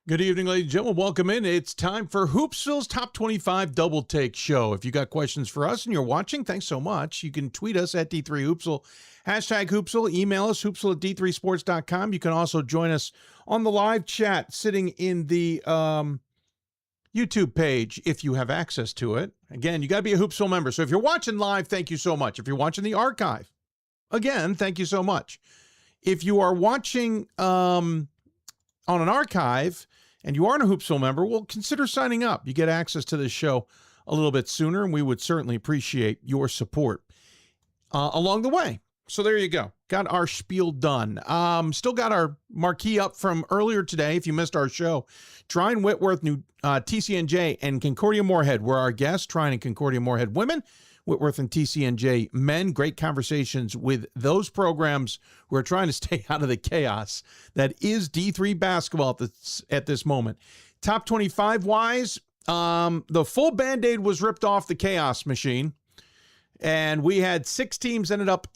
Good evening, ladies and gentlemen. Welcome in. It's time for Hoopsville's Top 25 Double Take Show. If you got questions for us and you're watching, thanks so much. You can tweet us at D3Hoopsville, hashtag Hoopsville, email us, hoopsville at d3sports.com. You can also join us on the live chat sitting in the YouTube page if you have access to it. Again, you got to be a Hoopsville member. So if you're watching live, thank you so much. If you're watching the archive, again, thank you so much. If you are watching on an archive and you aren't a Hoopsville member, well, consider signing up. You get access to this show a little bit sooner, and we would certainly appreciate your support along the way. So there you go. Got our spiel done. Still got our marquee up from earlier today. If you missed our show, Trine Whitworth, New TCNJ, and Concordia Moorhead were our guests. Trine and Concordia Moorhead women, Whitworth and TCNJ men. Great conversations with those programs who are trying to stay out of the chaos that is D3 basketball at this moment. Top 25 wise, the full Band-Aid was ripped off the chaos machine, and we had 6 teams ended up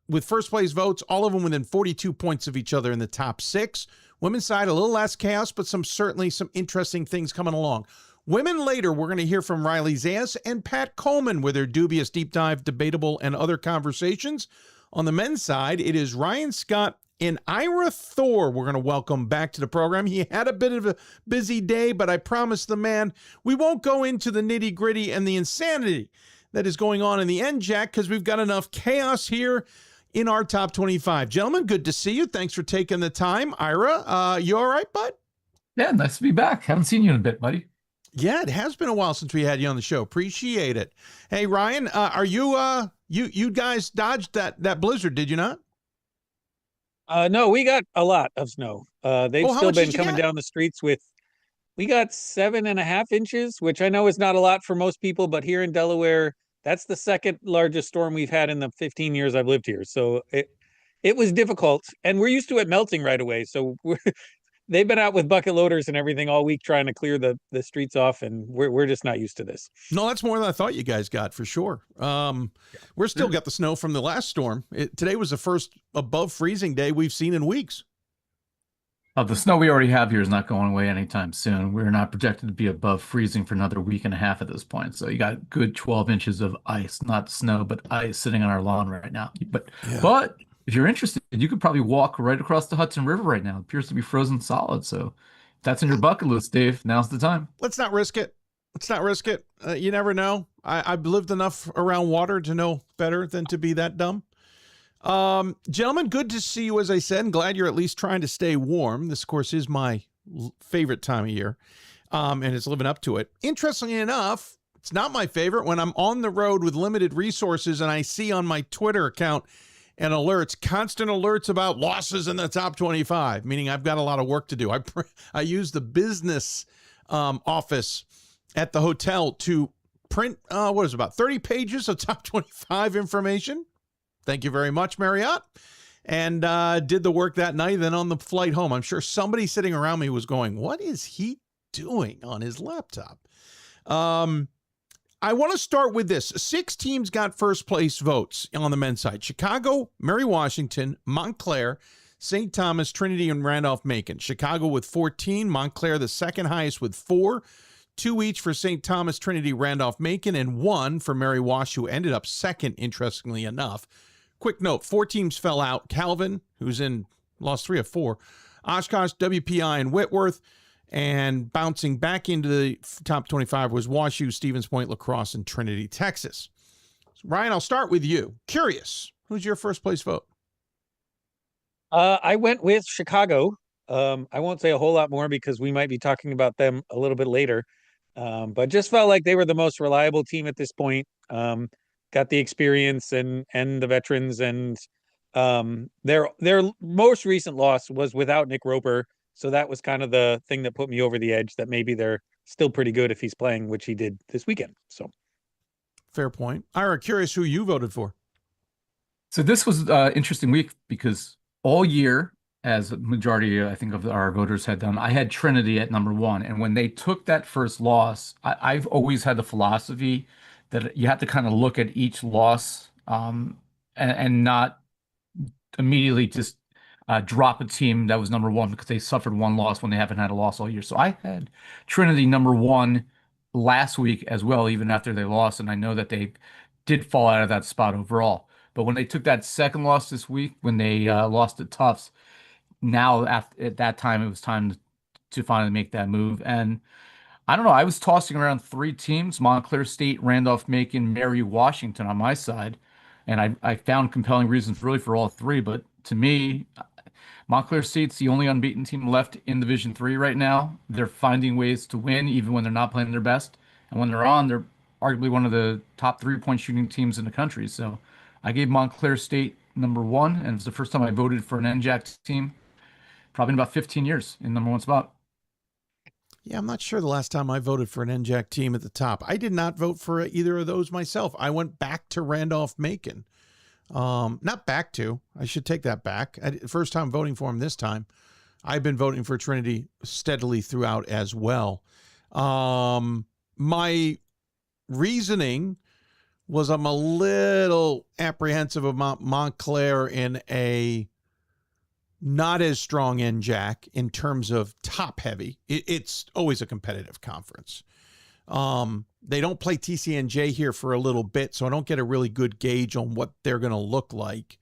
with first place votes, all of them within 42 points of each other in the top 6. Women's side, a little less chaos, but certainly some interesting things coming along. Women later, we're going to hear from Riley Zayas and Pat Coleman with their Dubious Deep Dive, Debatable, and other conversations. On the men's side, it is Ryan Scott and Ira Thor we're going to welcome back to the program. He had a bit of a busy day, but I promised the man we won't go into the nitty-gritty and the insanity that is going on in the NJAC because we've got enough chaos here in our top 25. Gentlemen, good to see you. Thanks for taking the time. Ira, you all right, bud? Yeah, nice to be back. Haven't seen you in a bit, buddy. Yeah, it has been a while since we had you on the show. Appreciate it. Hey, Ryan, are you you guys dodged that blizzard, did you not? No, we got a lot of snow. They've still been coming down the streets we got 7.5 inches, which I know is not a lot for most people, but here in Delaware, that's the second largest storm we've had in the 15 years I've lived here. So it was difficult, and we're used to it melting right away. So they've been out with bucket loaders and everything all week trying to clear the streets off, and we're just not used to this. No, that's more than I thought you guys got for sure. We're still got the snow from the last storm. Today was the first above freezing day we've seen in weeks. The snow we already have here is not going away anytime soon. We're not projected to be above freezing for another week and a half at this point. So you got good 12 inches of ice, not snow, but ice sitting on our lawn right now. But if you're interested, you could probably walk right across the Hudson River right now. It appears to be frozen solid. So if that's in your bucket list, Dave, now's the time. Let's not risk it. You never know. I've lived enough around water to know better than to be that dumb. Gentlemen, good to see you, as I said, and glad you're at least trying to stay warm. This, of course, is my favorite time of year, and it's living up to it. Interestingly enough, it's not my favorite when I'm on the road with limited resources and I see on my Twitter account and constant alerts about losses in the top 25, meaning I've got a lot of work to do. I use the business office at the hotel to print, about 30 pages of top 25 information. Thank you very much, Marriott. And did the work that night. Then on the flight home, I'm sure somebody sitting around me was going, what is he doing on his laptop? I want to start with this. 6 teams got first place votes on the men's side. Chicago, Mary Washington, Montclair, St. Thomas, Trinity, and Randolph-Macon. Chicago with 14, Montclair the second highest with 4, 2 each for St. Thomas, Trinity, Randolph-Macon, and 1 for Mary Wash, who ended up second, interestingly enough. Quick note, 4 teams fell out. Calvin, who's lost 3 of 4. Oshkosh, WPI, and Whitworth. And bouncing back into the top 25 was WashU, Stevens Point, La Crosse, and Trinity, Texas. So Ryan, I'll start with you. Curious, who's your first place vote? I went with Chicago. I won't say a whole lot more because we might be talking about them a little bit later. But just felt like they were the most reliable team at this point. Got the experience and the veterans, and their most recent loss was without Nick Roper. So that was kind of the thing that put me over the edge that maybe they're still pretty good if he's playing, which he did this weekend. So fair point. Ira, curious who you voted for. So this was an interesting week because all year, as a majority, I think, of our voters had done, I had Trinity at number 1. And when they took that first loss, I've always had the philosophy that you have to kind of look at each loss and not immediately just drop a team that was number one because they suffered one loss when they haven't had a loss all year. So I had Trinity number one last week as well, even after they lost. And I know that they did fall out of that spot overall. But when they took that second loss this week, when they lost to Tufts, now at that time, it was time to finally make that move. And I don't know. I was tossing around three teams: Montclair State, Randolph-Macon, Mary Washington on my side. And I found compelling reasons really for all three. But to me, Montclair State's the only unbeaten team left in Division Three right now. They're finding ways to win even when they're not playing their best. And when they're on, they're arguably one of the top 3-point shooting teams in the country. So I gave Montclair State number one, and it's the first time I voted for an NJAC team, probably in about 15 years, in number one spot. Yeah, I'm not sure the last time I voted for an NJAC team at the top. I did not vote for either of those myself. I went back to Randolph-Macon. Not back to, I should take that back. First time voting for him this time. I've been voting for Trinity steadily throughout as well. My reasoning was I'm a little apprehensive about Montclair in a not as strong NJAC in terms of top heavy. It's always a competitive conference. They don't play TCNJ here for a little bit, so I don't get a really good gauge on what they're going to look like.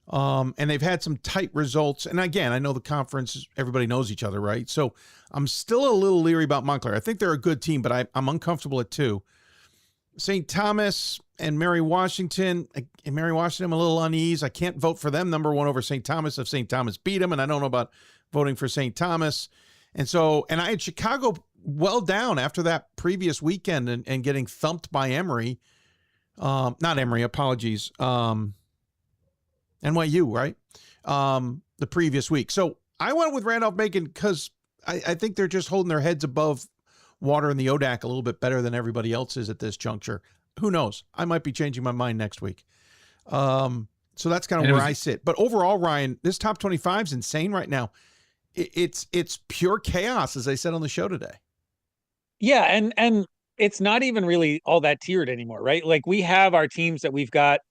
And they've had some tight results. And again, I know the conference, everybody knows each other, right? So I'm still a little leery about Montclair. I think they're a good team, but I'm uncomfortable at 2. St. Thomas and Mary Washington. And Mary Washington, I'm a little uneasy. I can't vote for them number one over St. Thomas if St. Thomas beat them, and I don't know about voting for St. Thomas. And I had Chicago well down after that previous weekend and getting thumped by Emory. Not Emory, apologies. NYU, right? The previous week. So I went with Randolph-Macon because I think they're just holding their heads above water in the ODAC a little bit better than everybody else is at this juncture. Who knows? I might be changing my mind next week. So that's kind of where I sit. But overall, Ryan, this top 25 is insane right now. It's pure chaos, as I said on the show today. Yeah, and it's not even really all that tiered anymore, right? Like we have our teams that we've got,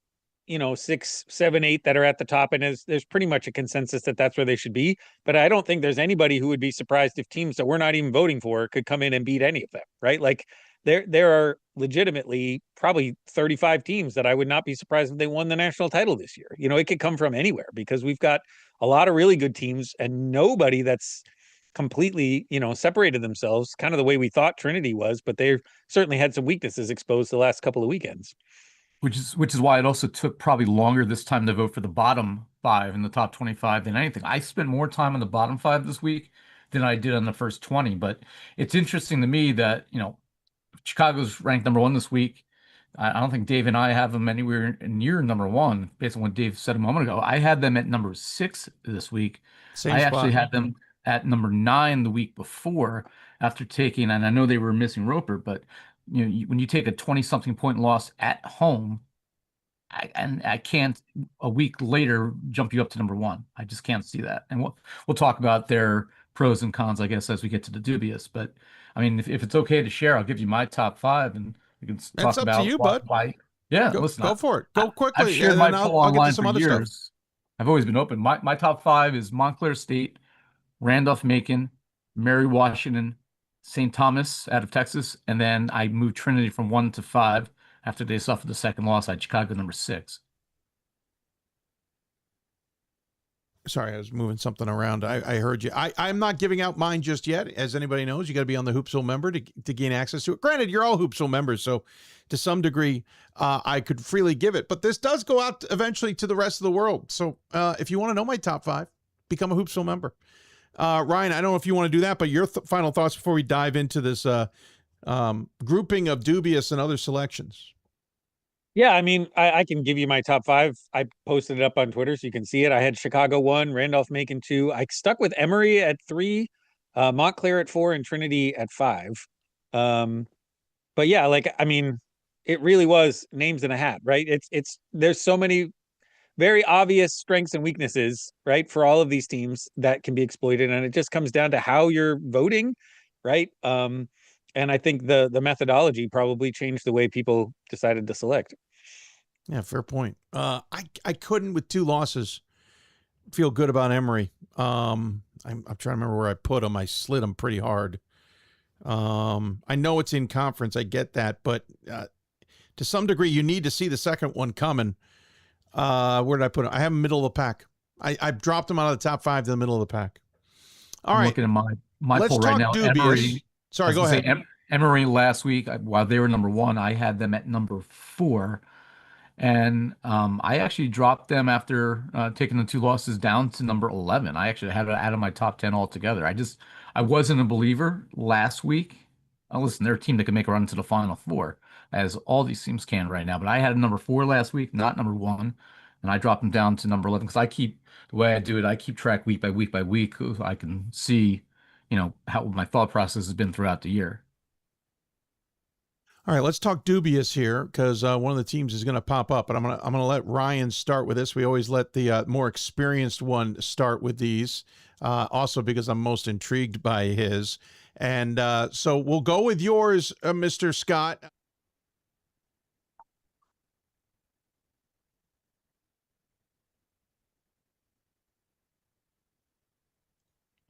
6, 7, 8 that are at the top, and there's pretty much a consensus that that's where they should be. But I don't think there's anybody who would be surprised if teams that we're not even voting for could come in and beat any of them, right? Like there are legitimately probably 35 teams that I would not be surprised if they won the national title this year. It could come from anywhere because we've got a lot of really good teams and nobody that's completely, separated themselves kind of the way we thought Trinity was, but they've certainly had some weaknesses exposed the last couple of weekends. Which is why it also took probably longer this time to vote for the bottom 5 in the top 25 than anything. I spent more time on the bottom 5 this week than I did on the first 20. But it's interesting to me that, Chicago's ranked number 1 this week. I don't think Dave and I have them anywhere near number 1, based on what Dave said a moment ago. I had them at number 6 this week. I actually had them at number 9 the week before after taking, and I know they were missing Roper, but when you take a 20-something point loss at home, I can't a week later jump you up to number 1. I just can't see that. And we'll talk about their pros and cons, I guess, as we get to the dubious. But I mean, if it's okay to share, I'll give you my top 5, and we can talk about to you, bud. Why. Yeah, go listen, for it. Go quickly. I've shared my poll I'll get online to some for other years. stuff. I've always been open. My top 5 is Montclair State, Randolph-Macon, Mary Washington, St. Thomas out of Texas, and then I moved Trinity from 1 to 5 after they suffered the second loss. I had Chicago number 6. Sorry, I was moving something around. I heard you. I'm not giving out mine just yet. As anybody knows, you got to be on the Hoopsville member to gain access to it. Granted, you're all Hoopsville members, so to some degree, I could freely give it. But this does go out eventually to the rest of the world. So if you want to know my top 5, become a Hoopsville member. Ryan, I don't know if you want to do that, but your final thoughts before we dive into this grouping of dubious and other selections. Yeah, I mean, I can give you my top 5. I posted it up on Twitter so you can see it. I had Chicago 1, Randolph-Macon 2. I stuck with Emory at 3, Montclair at 4, and Trinity at 5. But yeah, it really was names in a hat, right? There's so many very obvious strengths and weaknesses, right, for all of these teams that can be exploited, and it just comes down to how you're voting, right? And I think the methodology probably changed the way people decided to select. Yeah, fair point. I couldn't, with 2 losses, feel good about Emory. I'm trying to remember where I put them. I slid them pretty hard. I know it's in conference. I get that, but to some degree, you need to see the second one coming. Where did I put them? I have them middle of the pack. I've dropped them out of the top 5 to the middle of the pack. All I'm right. looking at my Let's poll right talk now. Dubious. Emory. Sorry, go ahead. Emory last week, while they were number 1, I had them at number 4. And I actually dropped them after taking the 2 losses down to number 11. I actually had it out of my top 10 altogether. I wasn't a believer last week. Listen, they're a team that can make a run to the Final Four, as all these teams can right now. But I had a number 4 last week, not number 1. And I dropped them down to number 11 because the way I do it, I keep track week by week by week. I can see, how my thought process has been throughout the year. All right, let's talk Dubious here because one of the teams is going to pop up, and I'm gonna let Ryan start with this. We always let the more experienced one start with these, also because I'm most intrigued by his. And so we'll go with yours, Mr. Scott.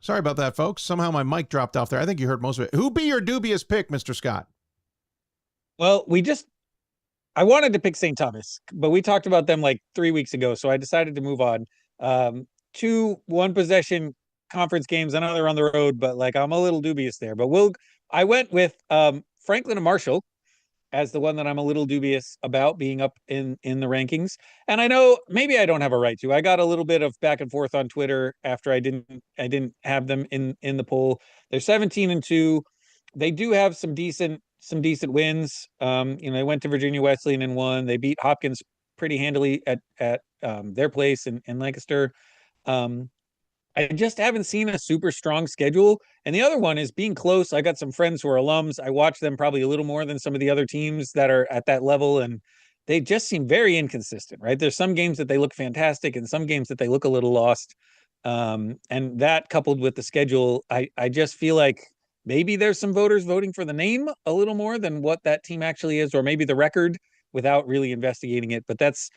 Sorry about that, folks. Somehow my mic dropped off there. I think you heard most of it. Who be your Dubious pick, Mr. Scott? Well, I wanted to pick St. Thomas, but we talked about them like 3 weeks ago, so I decided to move on. 2 one-possession conference games. I know they're on the road, but like I'm a little dubious there. But I went with Franklin and Marshall as the one that I'm a little dubious about being up in the rankings. And I know maybe I don't have a right to. I got a little bit of back and forth on Twitter after I didn't have them in the poll. They're 17-2. They do have some decent wins. They went to Virginia Wesleyan and won. They beat Hopkins pretty handily at their place in Lancaster. I just haven't seen a super strong schedule. And the other one is being close. I got some friends who are alums. I watch them probably a little more than some of the other teams that are at that level. And they just seem very inconsistent, right? There's some games that they look fantastic and some games that they look a little lost. And that coupled with the schedule, I just feel like maybe there's some voters voting for the name a little more than what that team actually is, or maybe the record without really investigating it. But that's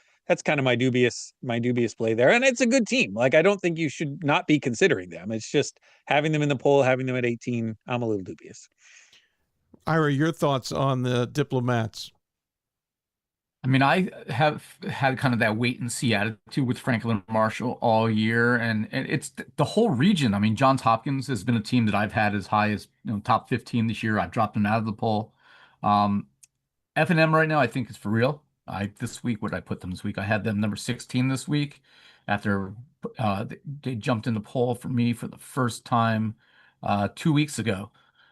kind of my dubious play there. And it's a good team. Like, I don't think you should not be considering them. It's just having them in the poll, having them at 18, I'm a little dubious. Ira, your thoughts on the Diplomats? I mean, I have had kind of that wait and see attitude with Franklin Marshall all year, and it's the whole region. I mean, Johns Hopkins has been a team that I've had as high as top 15 this year. I've dropped them out of the poll. F&M right now, I think is for real. This week, what did I put them this week? I had them number 16 this week after they jumped in the poll for me for the first time 2 weeks ago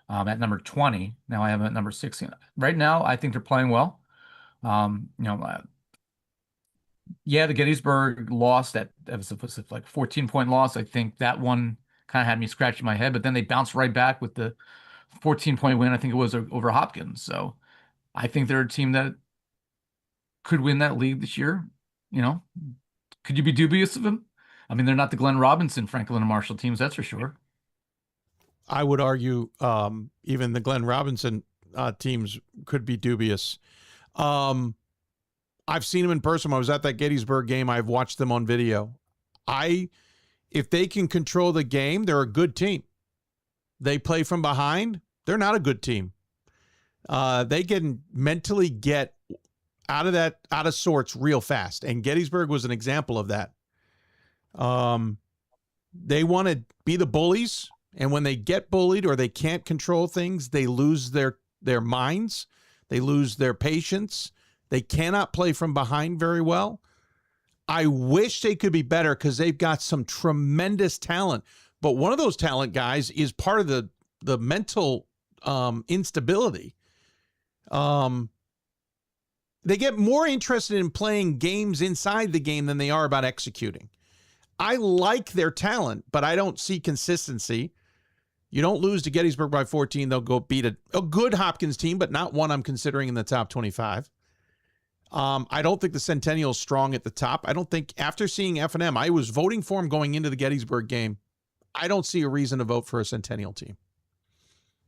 at number 20. Now I have them at number 16. Right now, I think they're playing well. Yeah, the Gettysburg loss, that was like 14-point loss. I think that one kind of had me scratching my head, but then they bounced right back with the 14-point win. I think it was over Hopkins. So I think they're a team that could win that league this year. Could you be dubious of them? I mean, they're not the Glenn Robinson, Franklin and Marshall teams, that's for sure. I would argue even the Glenn Robinson teams could be dubious. I've seen them in person. I was at that Gettysburg game. I've watched them on video. If they can control the game, they're a good team. They play from behind. They're not a good team. They can mentally get out of sorts real fast. And Gettysburg was an example of that. They want to be the bullies. And when they get bullied or they can't control things, they lose their minds. They lose their patience. They cannot play from behind very well. I wish they could be better because they've got some tremendous talent. But one of those talent guys is part of the mental instability. They get more interested in playing games inside the game than they are about executing. I like their talent, but I don't see consistency. You don't lose to Gettysburg by 14. They'll go beat a good Hopkins team, but not one I'm considering in the top 25. I don't think the Centennial's strong at the top. I don't think after seeing F&M, I was voting for them going into the Gettysburg game. I don't see a reason to vote for a Centennial team.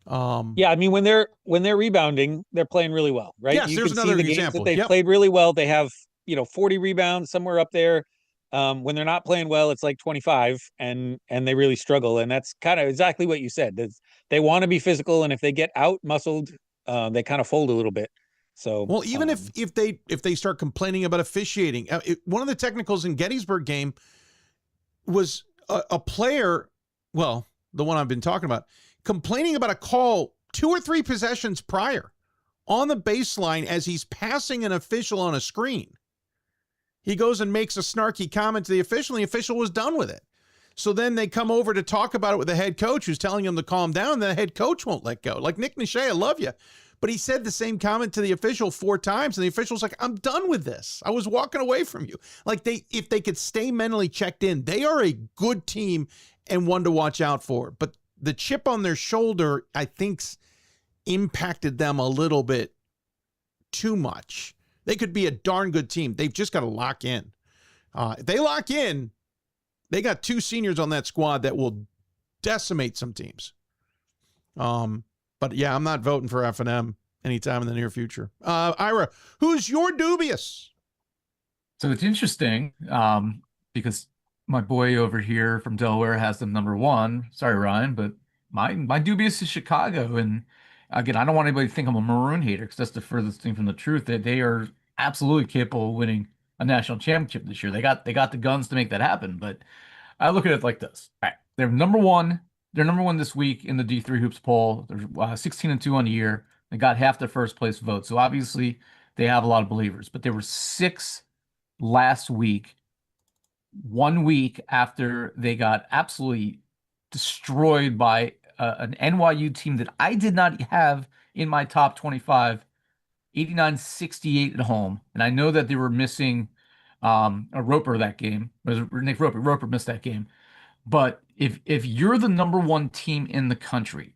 Yeah, I mean, when they're rebounding, they're playing really well, right? Yes, you there's can another see the example. games that they've played really well. They have 40 rebounds, somewhere up there. When they're not playing well, it's like 25, and they really struggle. And that's kind of exactly what you said. They want to be physical, and if they get out muscled, they kind of fold a little bit. So, well, even if they start complaining about officiating, one of the technicals in Gettysburg game was a player, well, the one I've been talking about, complaining about a call 2 or 3 possessions prior on the baseline as he's passing an official on a screen. He goes and makes a snarky comment to the official, and the official was done with it. So then they come over to talk about it with the head coach, who's telling him to calm down, and the head coach won't let go. Like Nick Nichey, I love you. But he said the same comment to the official 4 times, and the official's like, I'm done with this. I was walking away from you. Like, if they could stay mentally checked in, they are a good team and one to watch out for. But the chip on their shoulder, I think, impacted them a little bit too much. They could be a darn good team. They've just got to lock in. If they lock in, they got 2 seniors on that squad that will decimate some teams. But yeah, I'm not voting for F&M anytime in the near future. Ira, who's your dubious? So it's interesting because my boy over here from Delaware has them number 1. Sorry, Ryan, but my dubious is Chicago. And again, I don't want anybody to think I'm a Maroon hater because that's the furthest thing from the truth. That they are absolutely capable of winning a national championship this year. They got the guns to make that happen. But I look at it like this. All right, they're number 1. They're number 1 this week in the D3 Hoops poll. They're 16-2 on the year. They got half their first place vote. So obviously they have a lot of believers. But there were 6 last week, 1 week after they got absolutely destroyed by an NYU team that I did not have in my top 25, 89-68 at home. And I know that they were missing a Roper that game. It was Nick Roper. Roper missed that game. But if you're the number 1 team in the country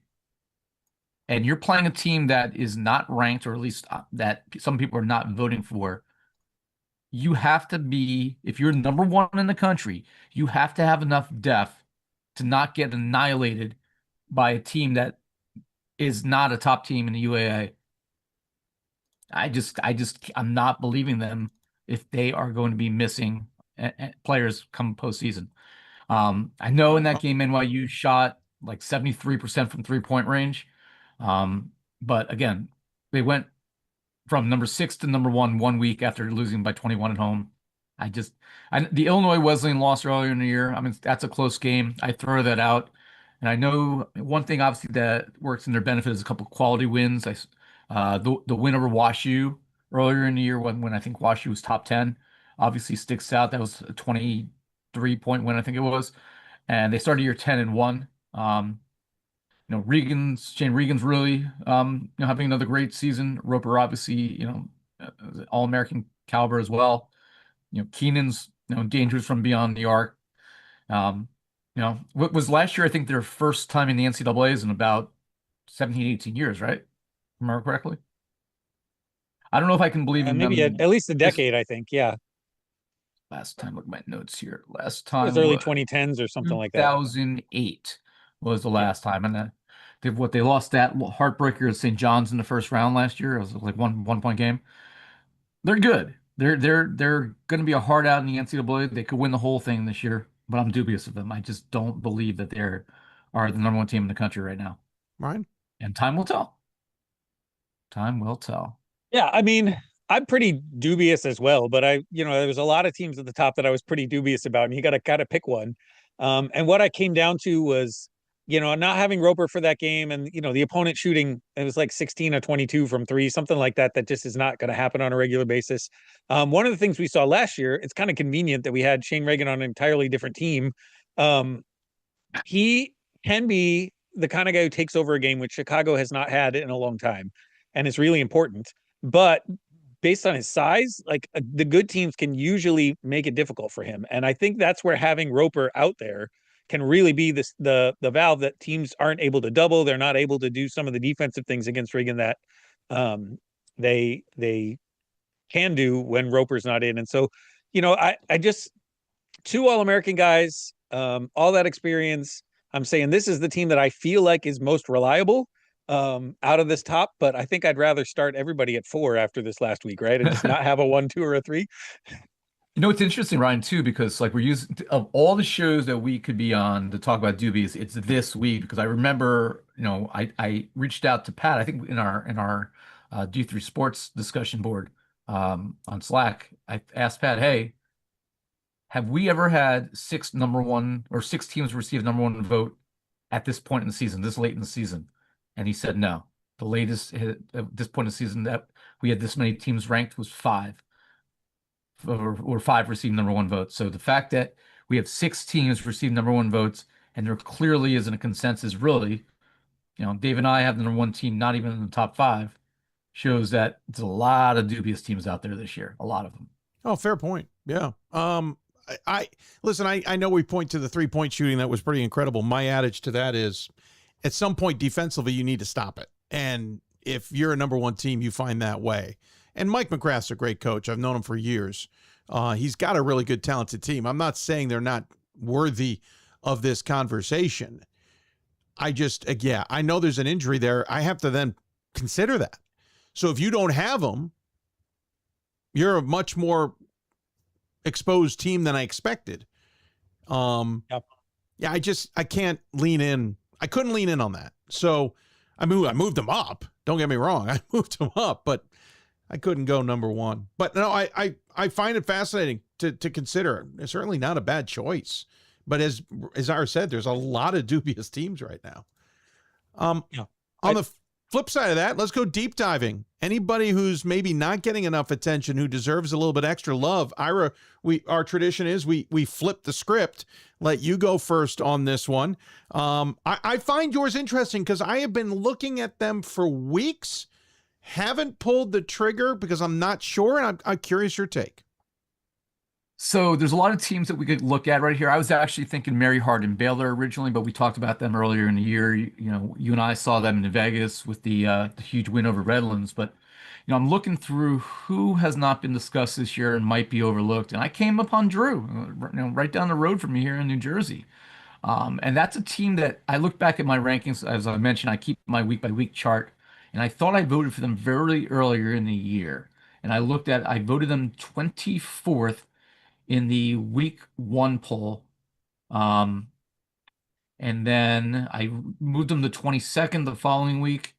and you're playing a team that is not ranked, or at least that some people are not voting for, you have to be, if you're number 1 in the country, you have to have enough depth to not get annihilated by a team that is not a top team in the UAA. I'm not believing them if they are going to be missing players come postseason. I know in that game NYU shot like 73% from 3-point range. But again, they went from number 6 to number 1 week after losing by 21 at home. The Illinois Wesleyan loss earlier in the year. I mean, that's a close game. I throw that out. And I know one thing obviously that works in their benefit is a couple of quality wins. The win over WashU earlier in the year when I think WashU was top 10 obviously sticks out. That was a 23-point win, I think it was. And they started year 10-1. Shane Regan's really having another great season. Roper obviously, All-American caliber as well. Keenan's dangerous from beyond the arc. What was last year, I think their first time in the NCAAs in about 17, 18 years, right? Remember correctly? I don't know if I can believe in maybe them. at least a decade, I think. Yeah. Last time, look at my notes here. Last It time was early 2010s or something like that. 2008 was the last time. And they lost that heartbreaker at St. John's in the first round last year. It was like one point game. They're good. They're going to be a hard out in the NCAA. They could win the whole thing this year, but I'm dubious of them. I just don't believe that they are the number 1 team in the country right now. Ryan? And time will tell. Time will tell. Yeah, I mean, I'm pretty dubious as well, but there was a lot of teams at the top that I was pretty dubious about, and you got to pick one. And what I came down to was, not having Roper for that game, and the opponent shooting, it was like 16 or 22 from 3, something like that. That just is not going to happen on a regular basis. One of the things we saw last year, it's kind of convenient that we had Shane Regan on an entirely different team. He can be the kind of guy who takes over a game, which Chicago has not had in a long time, and it's really important. But based on his size, like the good teams can usually make it difficult for him. And I think that's where having Roper out there can really be the valve that teams aren't able to double. They're not able to do some of the defensive things against Regan that they can do when Roper's not in. And so, I just 2 All-American guys, all that experience. I'm saying this is the team that I feel like is most reliable out of this top, but I think I'd rather start everybody at 4 after this last week, right? And just not have a 1, 2, or a 3. You know, it's interesting, Ryan, too, because like we're using of all the shows that we could be on to talk about Dubious, it's this week because I remember, I reached out to Pat, I think in our D3 Sports discussion board on Slack. I asked Pat, hey, have we ever had six teams receive number one vote at this point in the season, this late in the season? And he said no. The latest at this point in the season that we had this many teams ranked was five. Or five receiving number one votes. So the fact that we have six teams receive number one votes, and there clearly isn't a consensus, really, Dave and I have the number one team not even in the top five, shows that there's a lot of dubious teams out there this year. A lot of them. Oh, fair point. Yeah. I listen, I know we point to the 3-point shooting. That was pretty incredible. My adage to that is at some point defensively, you need to stop it. And if you're a number one team, you find that way. And Mike McGrath's a great coach. I've known him for years. He's got a really good, talented team. I'm not saying they're not worthy of this conversation. I know there's an injury there. I have to then consider that. So if you don't have them, you're a much more exposed team than I expected. Yep. Yeah, I can't lean in. I couldn't lean in on that. So I moved them up. Don't get me wrong. I moved them up, but I couldn't go number one. But no, I find it fascinating to consider. It's certainly not a bad choice. But as Ira said, there's a lot of dubious teams right now. Yeah. On the flip side of that, let's go deep diving. Anybody who's maybe not getting enough attention, who deserves a little bit extra love. Ira, our tradition is we flip the script. Let you go first on this one. I find yours interesting because I have been looking at them for weeks. Haven't pulled the trigger because I'm not sure, and I'm curious your take. So there's a lot of teams that we could look at right here. I was actually thinking Mary Hardin Baylor originally, but we talked about them earlier in the year. You and I saw them in Vegas with the huge win over Redlands. But I'm looking through who has not been discussed this year and might be overlooked, and I came upon Drew, right down the road from me here in New Jersey. And that's a team that I look back at my rankings. As I mentioned, I keep my week by week chart, and I thought I voted for them very earlier in the year. And I voted them 24th in the week one poll. And then I moved them to 22nd the following week,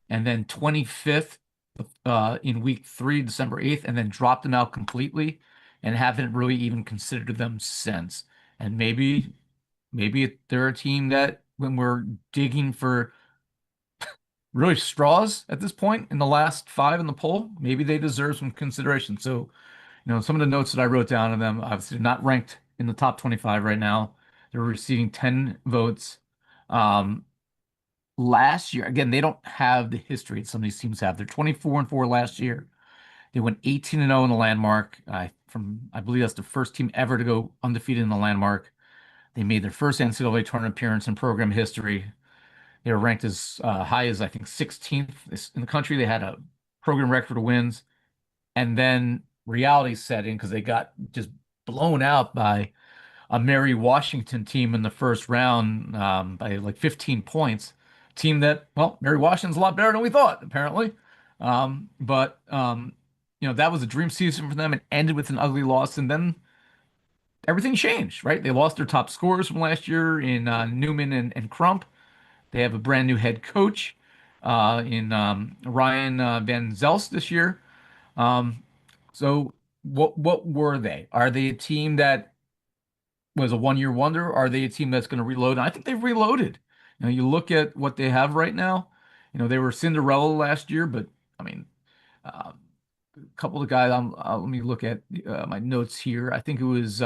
and then 25th in week three, December 8th, and then dropped them out completely and haven't really even considered them since. And maybe they're a team that when we're digging for really straws at this point in the last five in the poll, maybe they deserve some consideration. So, some of the notes that I wrote down of them, obviously not ranked in the top 25 right now. They're receiving 10 votes. Last year, again, they don't have the history that some of these teams have. They're 24-4 last year. They went 18-0 in the landmark. I believe that's the first team ever to go undefeated in the landmark. They made their first NCAA tournament appearance in program history. They were ranked as high as, I think, 16th in the country. They had a program record of wins. And then reality set in because they got just blown out by a Mary Washington team in the first round by like 15 points. Team that, well, Mary Washington's a lot better than we thought, apparently. But that was a dream season for them. It ended with an ugly loss. And then everything changed, right? They lost their top scorers from last year in Newman and Crump. They have a brand new head coach in Ryan Van Zelst this year. So what were they? Are they a team that was a one-year wonder? Are they a team that's going to reload? And I think they've reloaded. You look at what they have right now. They were Cinderella last year, but I mean, a couple of guys. Let me look at my notes here. I think it was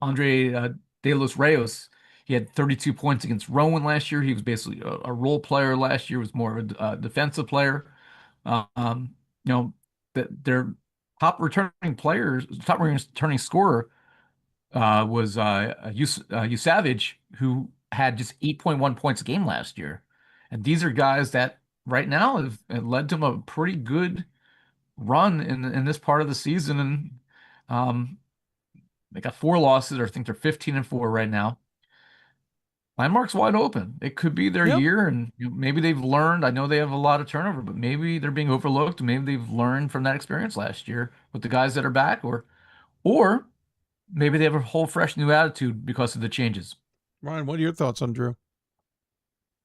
Andre De Los Reyes. He had 32 points against Rowan last year. He was basically a role player last year. Was more of a defensive player. Their top returning scorer was Savage, who had just 8.1 points a game last year. And these are guys that right now have led to a pretty good run in this part of the season. And they got 4 losses, or I think they're 15-4 right now. Landmark's wide open. It could be their year, and maybe they've learned. I know they have a lot of turnover, but maybe they're being overlooked. Maybe they've learned from that experience last year with the guys that are back, or or maybe they have a whole fresh new attitude because of the changes. Ryan, what are your thoughts on Drew?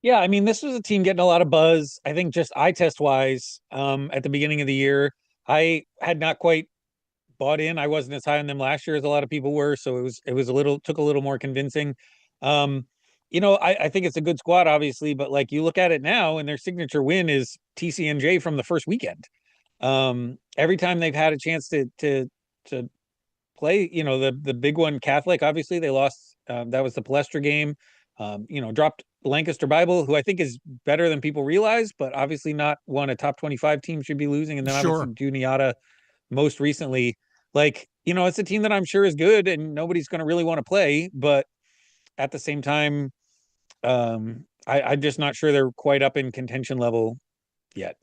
Yeah, I mean, this was a team getting a lot of buzz. I think just eye test wise, at the beginning of the year, I had not quite bought in. I wasn't as high on them last year as a lot of people were, so it was a little took a little more convincing. Um, I think it's a good squad, obviously, but like you look at it now, and their signature win is TCNJ from the first weekend. Every time they've had a chance to play, the big one, Catholic, obviously they lost. That was the Palestra game. Dropped Lancaster Bible, who I think is better than people realize, but obviously not one a top 25 team should be losing. And then Sure. obviously Juniata most recently. Like, it's a team that I'm sure is good and nobody's going to really want to play, but at the same time, I'm just not sure they're quite up in contention level yet.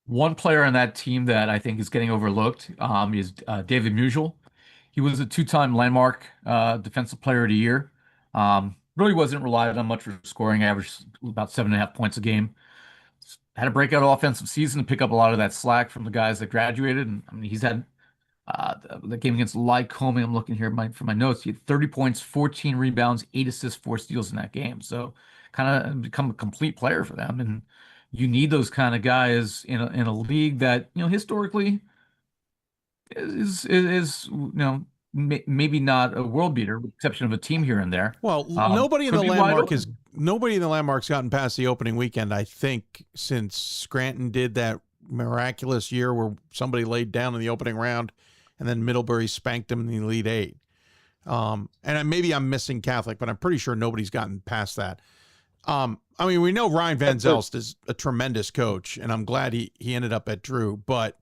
One player on that team that I think is getting overlooked is David Musial. He was a two-time Landmark Defensive Player of the Year. Really wasn't relied on much for scoring, averaged about 7.5 points a game. Had a breakout offensive season to pick up a lot of that slack from the guys that graduated. And I mean, he's had the game against Lycoming. I'm looking here for my notes. He had 30 points, 14 rebounds, 8 assists, 4 steals in that game. So kind of become a complete player for them. And you need those kind of guys in a league that, historically is maybe not a world beater, with the exception of a team here and there. Well, nobody in could the be wide Landmark open. nobody in the Landmark's gotten past the opening weekend, I think, since Scranton did that miraculous year where somebody laid down in the opening round and then Middlebury spanked them in the Elite Eight. And maybe I'm missing Catholic, but I'm pretty sure nobody's gotten past that. I mean, we know Ryan Van Zelst is a tremendous coach, and I'm glad he ended up at Drew, but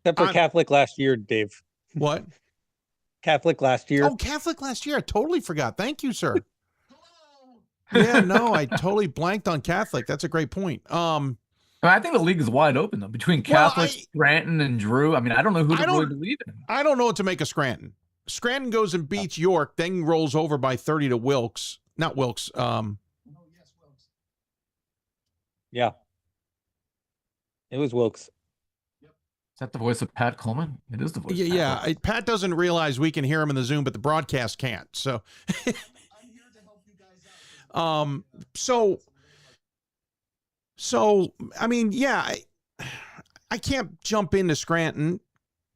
Except for Catholic last year, Dave. What? Catholic last year. Oh, Catholic last year. I totally forgot. Thank you, sir. Yeah, no, I totally blanked on Catholic. That's a great point. I think the league is wide open, though, between Catholic, Scranton, and Drew. I mean, I don't know who to really believe in. I don't know what to make of Scranton. Scranton goes and beats York, then rolls over by 30 to Wilkes. Not Wilkes. Yeah. It was Wilkes. Is that the voice of Pat Coleman? It is the voice. Yeah. Pat doesn't realize we can hear him in the Zoom, but the broadcast can't. So, I'm here to help you guys out. So I mean, yeah, I can't jump into Scranton,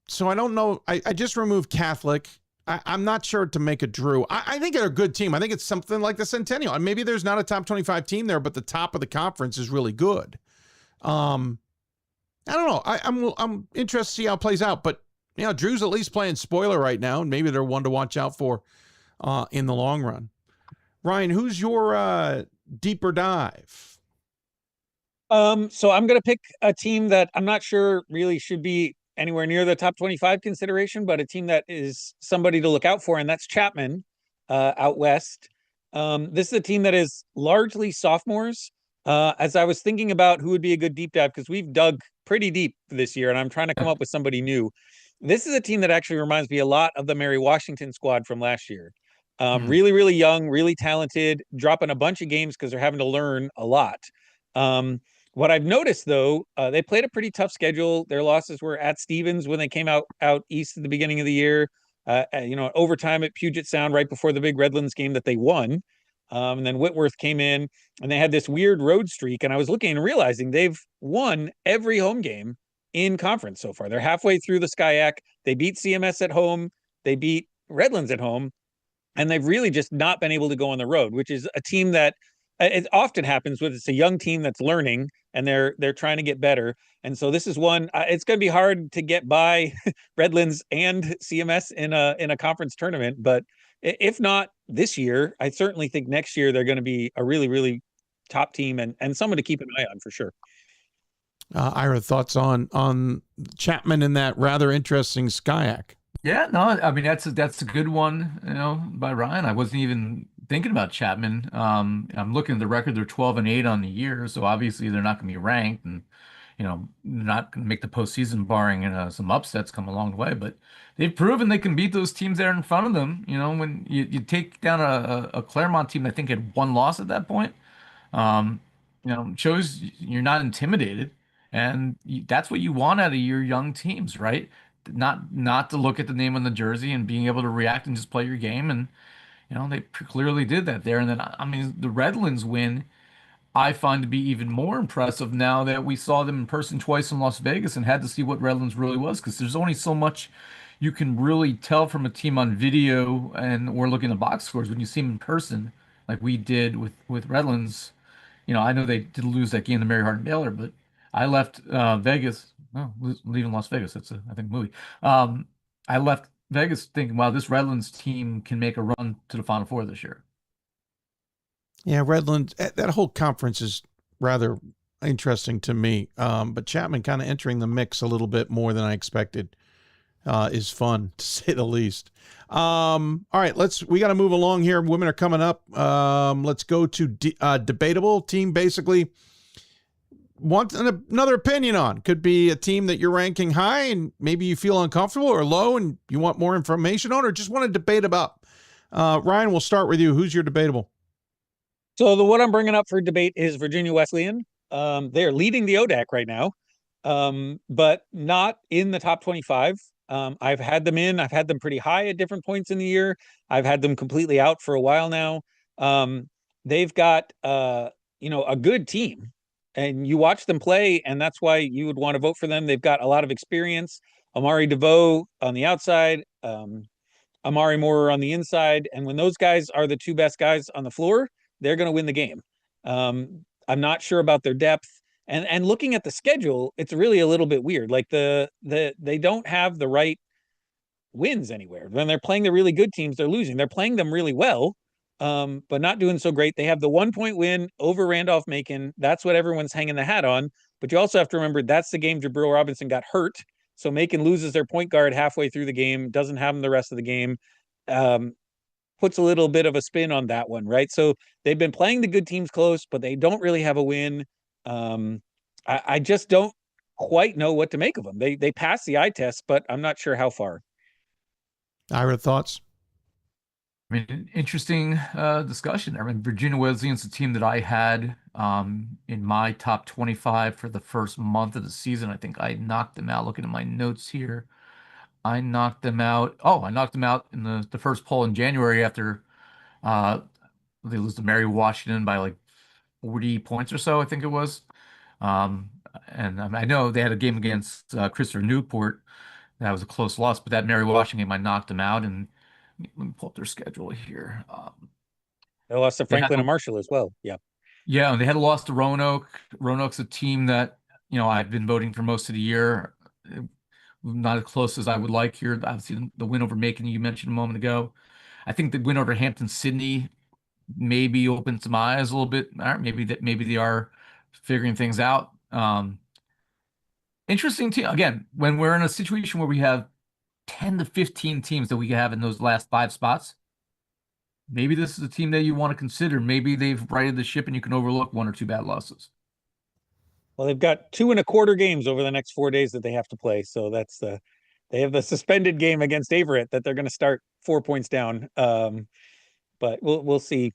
so I don't know. I just removed Catholic. I'm not sure to make a Drew. I think they're a good team. I think it's something like the Centennial. And maybe there's not a top 25 team there, but the top of the conference is really good. I don't know. I'm interested to see how it plays out, but Drew's at least playing spoiler right now, and maybe they're one to watch out for in the long run. Ryan, who's your deeper dive? So I'm going to pick a team that I'm not sure really should be anywhere near the top 25 consideration, but a team that is somebody to look out for, and that's Chapman out west. This is a team that is largely sophomores. As I was thinking about who would be a good deep dive, because we've dug pretty deep this year, and I'm trying to come up with somebody new. This is a team that actually reminds me a lot of the Mary Washington squad from last year. Really, really young, really talented, dropping a bunch of games because they're having to learn a lot. What I've noticed, though, they played a pretty tough schedule. Their losses were at Stevens when they came out east at the beginning of the year. Overtime at Puget Sound right before the big Redlands game that they won. And then Whitworth came in, and they had this weird road streak. And I was looking and realizing they've won every home game in conference so far. They're halfway through the SCIAC. They beat CMS at home. They beat Redlands at home. And they've really just not been able to go on the road, which is a team that it often happens with. It's a young team that's learning, and they're trying to get better. And so this is one. It's going to be hard to get by Redlands and CMS in a conference tournament. But if not this year, I certainly think next year they're going to be a really, really top team and someone to keep an eye on for sure. Ira, thoughts on Chapman in that rather interesting SCIAC? Yeah, no, I mean that's a good one, by Ryan. I wasn't even thinking about Chapman. I'm looking at the record; they're 12-8 on the year, so obviously they're not going to be ranked, and not going to make the postseason, barring some upsets come along the way. But they've proven they can beat those teams there in front of them. When you take down a Claremont team, I think had one loss at that point. Shows you're not intimidated, and that's what you want out of your young teams, right? not to look at the name on the jersey and being able to react and just play your game. And they clearly did that there. And then I mean the Redlands win I find to be even more impressive now that we saw them in person twice in Las Vegas and had to see what Redlands really was, because there's only so much you can really tell from a team on video and or looking at box scores when you see them in person, like we did with Redlands. I know they did lose that game to Mary Hardin Baylor, but I left Vegas. Oh, leaving Las Vegas. That's a I think movie. I left Vegas thinking, wow, this Redlands team can make a run to the Final Four this year. Yeah, Redlands, that whole conference is rather interesting to me. But Chapman kind of entering the mix a little bit more than I expected is fun, to say the least. All right, we got to move along here. Women are coming up. Let's go to Debatable. Team basically wants another opinion on. Could be a team that you're ranking high and maybe you feel uncomfortable, or low and you want more information on, or just want to debate about. Ryan, we'll start with you. Who's your Debatable? So what I'm bringing up for debate is Virginia Wesleyan. They're leading the ODAC right now, but not in the top 25. I've had them pretty high at different points in the year. I've had them completely out for a while now. They've got, a good team, and you watch them play, and that's why you would want to vote for them. They've got a lot of experience. Amari DeVoe on the outside, Amari Moore on the inside. And when those guys are the two best guys on the floor, they're going to win the game. I'm not sure about their depth, and looking at the schedule, it's really a little bit weird. Like they don't have the right wins anywhere. When they're playing the really good teams, they're losing. They're playing them really well, but not doing so great. They have the 1-point win over Randolph-Macon. That's what everyone's hanging the hat on. But you also have to remember that's the game Jabril Robinson got hurt. So Macon loses their point guard halfway through the game, doesn't have him the rest of the game. Puts a little bit of a spin on that one, right? So they've been playing the good teams close, but they don't really have a win. I just don't quite know what to make of them. They pass the eye test, but I'm not sure how far. Ira, thoughts? I mean, interesting discussion. I mean, Virginia Wesleyan's a team that I had in my top 25 for the first month of the season. I think I knocked them out. Looking at my notes here, I knocked them out. Oh, I knocked them out in the first poll in January after they lose to Mary Washington by like 40 points or so, I think it was. And I know they had a game against Christopher Newport. That was a close loss, but that Mary Washington game, I knocked them out. And let me pull up their schedule here. They lost to Franklin and Marshall as well. Yeah. Yeah, and they had a loss to Roanoke. Roanoke's a team that, I've been voting for most of the year. Not as close as I would like here. Obviously, the win over Macon you mentioned a moment ago. I think the win over Hampton-Sydney maybe opened some eyes a little bit. Maybe they are figuring things out. Interesting team. Again, when we're in a situation where we have 10 to 15 teams that we have in those last 5 spots, maybe this is a team that you want to consider. Maybe they've righted the ship and you can overlook 1 or 2 bad losses. Well, they've got 2 1/4 games over the next 4 days that they have to play. So they have the suspended game against Averett that they're going to start 4 points down. But we'll see if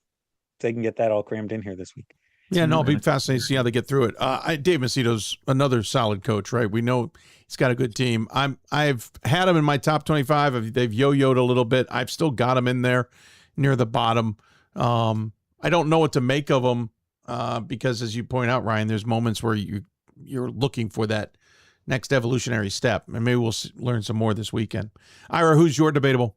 they can get that all crammed in here this week. Yeah, no, it'll be fascinating to see how they get through it. Dave Macito's another solid coach, right? We know he's got a good team. I've had him in my top 25. They've yo-yoed a little bit. I've still got him in there near the bottom. I don't know what to make of them because, as you point out, Ryan, there's moments where you're looking for that next evolutionary step, and maybe we'll learn some more this weekend. Ira, who's your Debatable?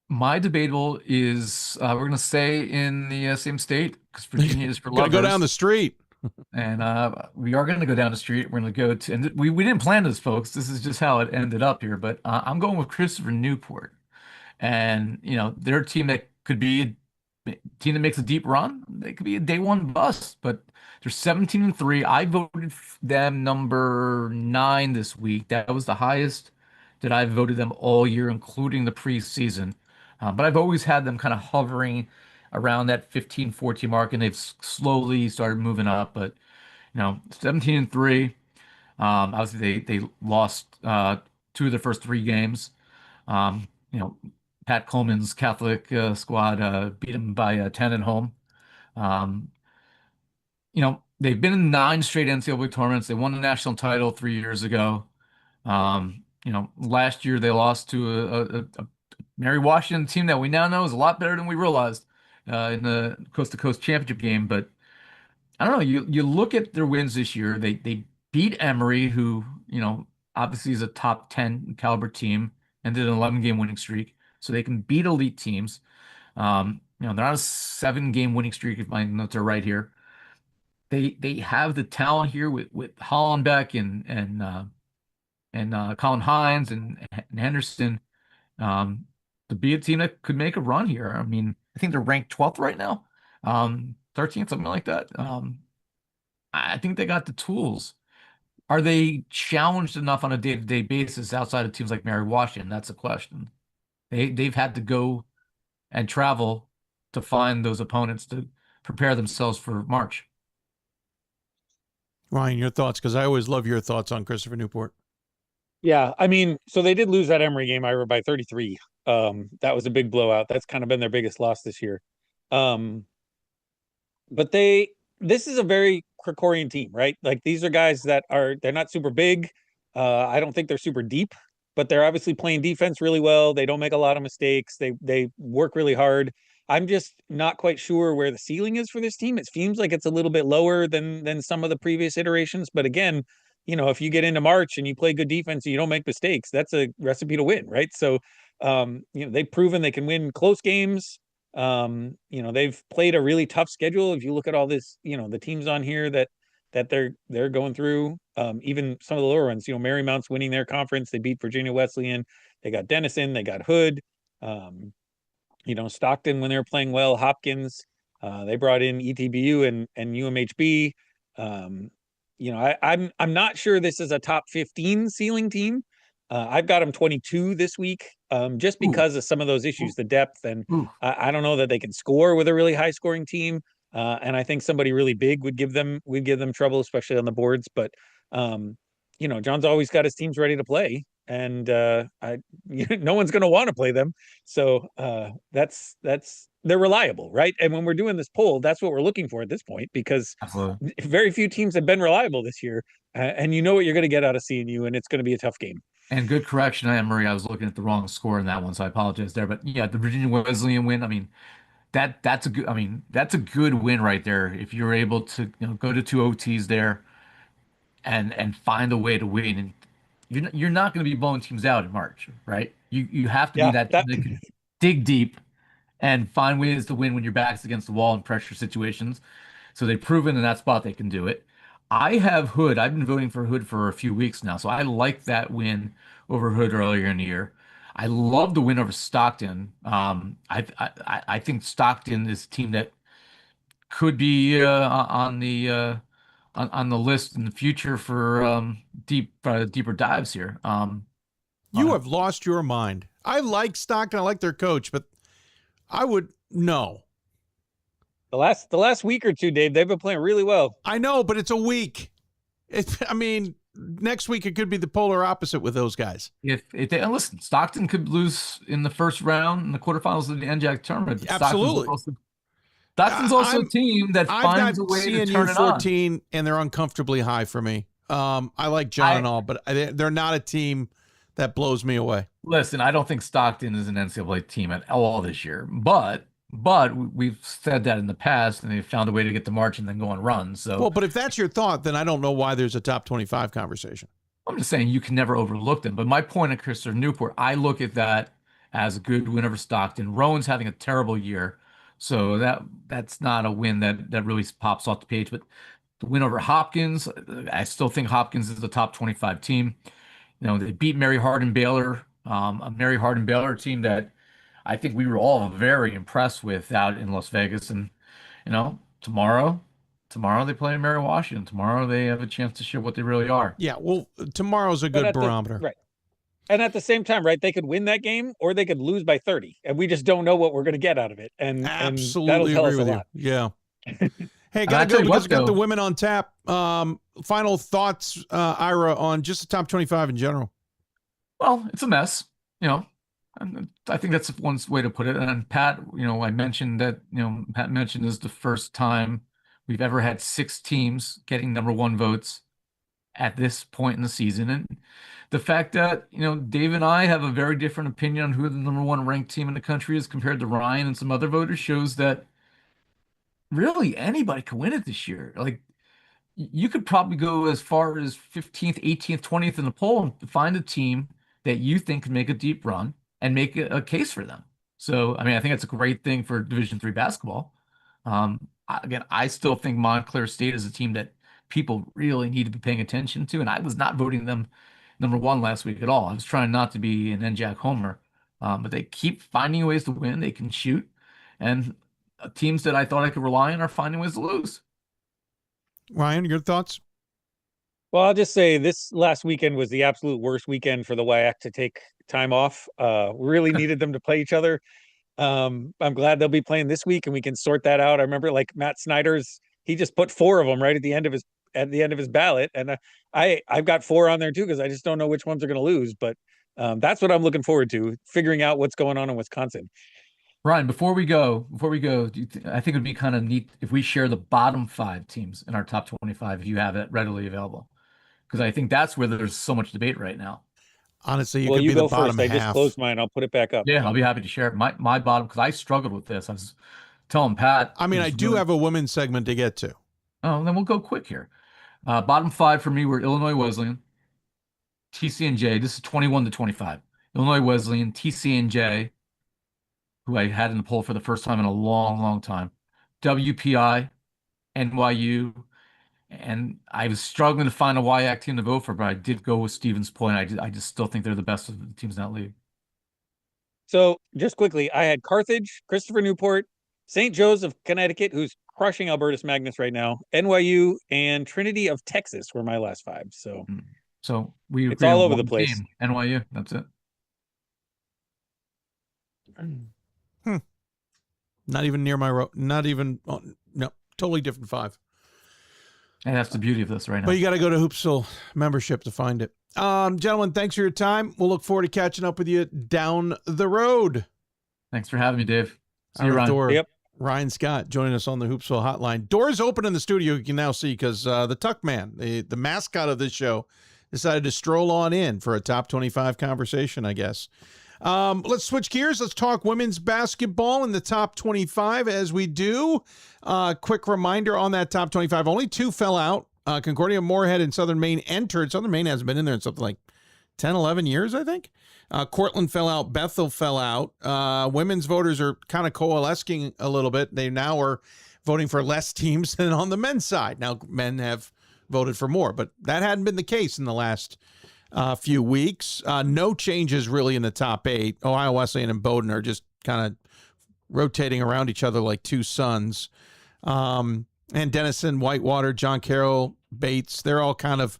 My Debatable is we're going to stay in the same state because Virginia is for lovers. Go down the street. And we are going to go down the street. We're going to go to, and we didn't plan this, folks. This is just how it ended up here. But I'm going with Christopher Newport. And, they're a team that could be a team that makes a deep run. They could be a day one bust, but they're 17-3. I voted them number 9 this week. That was the highest that I've voted them all year, including the preseason. But I've always had them kind of hovering around that 15-14 mark, and they've slowly started moving up. But 17-3. Obviously, they lost 2 of their first 3 games. Pat Coleman's Catholic squad beat them by 10 at home. They've been in 9 straight NCAA tournaments. They won the national title 3 years ago. last year they lost to a Mary Washington team that we now know is a lot better than we realized in the Coast to Coast championship game. But I don't know. You look at their wins this year. They beat Emory, who obviously is a top 10 caliber team, and did an 11-game winning streak, so they can beat elite teams. They're on a 7-game winning streak if my notes are right here. They have the talent here with Hollenbeck and Colin Hines and Henderson to be a team that could make a run here. I mean, I think they're ranked 12th right now, 13th, something like that. I think they got the tools. Are they challenged enough on a day-to-day basis outside of teams like Mary Washington? That's a question. They've had to go and travel to find those opponents to prepare themselves for March. Ryan, your thoughts? Because I always love your thoughts on Christopher Newport. Yeah, I mean, so they did lose that Emory game, Ira, by 33. That was a big blowout. That's kind of been their biggest loss this year. But this is a very Krikorian team, right? Like, these are guys that they're not super big. I don't think they're super deep, but they're obviously playing defense really well. They don't make a lot of mistakes. They work really hard. I'm just not quite sure where the ceiling is for this team. It seems like it's a little bit lower than some of the previous iterations. But again, if you get into March and you play good defense and you don't make mistakes, that's a recipe to win, right? So, they've proven they can win close games. They've played a really tough schedule. If you look at all this, the teams on here that they're going through, even some of the lower ones, Marymount's winning their conference. They beat Virginia Wesleyan. They got Denison. They got Hood. Stockton, when they were playing well, Hopkins, they brought in ETBU and UMHB. I'm not sure this is a top 15 ceiling team. I've got them 22 this week, just because of some of those issues, the depth, and I don't know that they can score with a really high scoring team. And I think somebody really big would give them trouble, especially on the boards. But John's always got his teams ready to play, and no one's going to want to play them. So that's they're reliable, right? And when we're doing this poll, that's what we're looking for at this point, because Absolutely. very few teams have been reliable this year, and what you're going to get out of CNU, and it's going to be a tough game. And good correction, Marie. I was looking at the wrong score in that one, so I apologize there. But yeah, the Virginia Wesleyan win. I mean, that's a good. I mean, that's a good win right there. If you're able to go to 2 OTs there and find a way to win, and you're not going to be blowing teams out in March, right? You have to be that team that can dig deep and find ways to win when your back's against the wall in pressure situations. So they've proven in that spot they can do it. I have Hood. I've been voting for Hood for a few weeks now, so I like that win over Hood earlier in the year. I love the win over Stockton. I think Stockton is a team that could be on the list in the future for deeper dives here. You have lost your mind. I like Stockton. I like their coach, but I would no. The last week or two, Dave, they've been playing really well. I know, but it's a week. Next week it could be the polar opposite with those guys. If they listen, Stockton could lose in the first round in the quarterfinals of the NJAC tournament. Absolutely. Stockton's also a team that finds a way to turn it on. 14, and they're uncomfortably high for me. I like John and all, but they're not a team that blows me away. Listen, I don't think Stockton is an NCAA team at all this year, but we've said that in the past, and they've found a way to get to March and then go on runs. So, well, but if that's your thought, then I don't know why there's a top 25 conversation. I'm just saying you can never overlook them. But my point at Christopher Newport, I look at that as a good win over Stockton. Rowan's having a terrible year, so that's not a win that really pops off the page. But the win over Hopkins, I still think Hopkins is the top 25 team. They beat Mary Hardin Baylor, a Mary Hardin Baylor team that I think we were all very impressed with out in Las Vegas. And, tomorrow they play Mary Washington. Tomorrow they have a chance to show what they really are. Yeah, well, tomorrow's a good barometer. Right. And at the same time, right, they could win that game or they could lose by 30. And we just don't know what we're going to get out of it. And absolutely that'll tell agree us with a lot. you. Yeah. Hey, gotta go because we got the women on tap. Final thoughts, Ira, on just the top 25 in general. Well, it's a mess, And I think that's one way to put it. And Pat, I mentioned that, Pat mentioned this is the first time we've ever had 6 teams getting #1 votes at this point in the season. And the fact that, Dave and I have a very different opinion on who the number one ranked team in the country is compared to Ryan and some other voters shows that really anybody can win it this year. Like, you could probably go as far as 15th, 18th, 20th in the poll and find a team that you think can make a deep run and make a case for them. So, I think it's a great thing for Division III basketball. Again, I still think Montclair State is a team that people really need to be paying attention to, and I was not voting them number one last week at all. I was trying not to be an NJAC homer, but they keep finding ways to win. They can shoot, and teams that I thought I could rely on are finding ways to lose. Ryan, your thoughts? Well, I'll just say this last weekend was the absolute worst weekend for the WIAC to take time off. Really needed them to play each other. I'm glad they'll be playing this week and we can sort that out. I remember like Matt Snyder's, he just put 4 of them right at the end of his ballot. And I've got 4 on there too, because I just don't know which ones are going to lose. But that's what I'm looking forward to, figuring out what's going on in Wisconsin. Ryan, before we go, I think it'd be kind of neat if we share the bottom 5 teams in our top 25 if you have it readily available, because I think that's where there's so much debate right now. Honestly, well, could you be go the bottom first. half. I just closed mine. I'll put it back up. Yeah, I'll be happy to share it. My bottom, because I struggled with this. I was telling Pat. I do have a women's segment to get to. Oh, then we'll go quick here. Bottom 5 for me were Illinois Wesleyan, TCNJ. This is 21 to 25. Illinois Wesleyan, TCNJ, who I had in the poll for the first time in a long, long time, WPI, NYU, and I was struggling to find a WIAC team to vote for, but I did go with Stevens Point. I just still think they're the best of the teams in that league. So just quickly, I had Carthage, Christopher Newport, St. Joe's of Connecticut, who's crushing Albertus Magnus right now, NYU, and Trinity of Texas were my last 5. So it's all over the place. Team, NYU, that's it. Not even near my row. Not even. Oh, no, totally different 5. And that's the beauty of this right now. But you got to go to Hoopsville membership to find it. Gentlemen, thanks for your time. We'll look forward to catching up with you down the road. Thanks for having me, Dave. See you, Ryan. Yep. Ryan Scott joining us on the Hoopsville hotline. Doors open in the studio, you can now see, because the Tuck Man, the mascot of this show, decided to stroll on in for a top 25 conversation, I guess. Let's switch gears. Let's talk women's basketball in the top 25 as we do. Quick reminder on that top 25. Only 2 fell out. Concordia, Moorhead, and Southern Maine entered. Southern Maine hasn't been in there in something like 10, 11 years, I think. Cortland fell out. Bethel fell out. Women's voters are kind of coalescing a little bit. They now are voting for less teams than on the men's side. Now, men have voted for more, but that hadn't been the case in the last few weeks. No changes really in the top 8. Ohio Wesleyan and Bowdoin are just kind of rotating around each other like 2 suns. And Denison, Whitewater, John Carroll, Bates, they're all kind of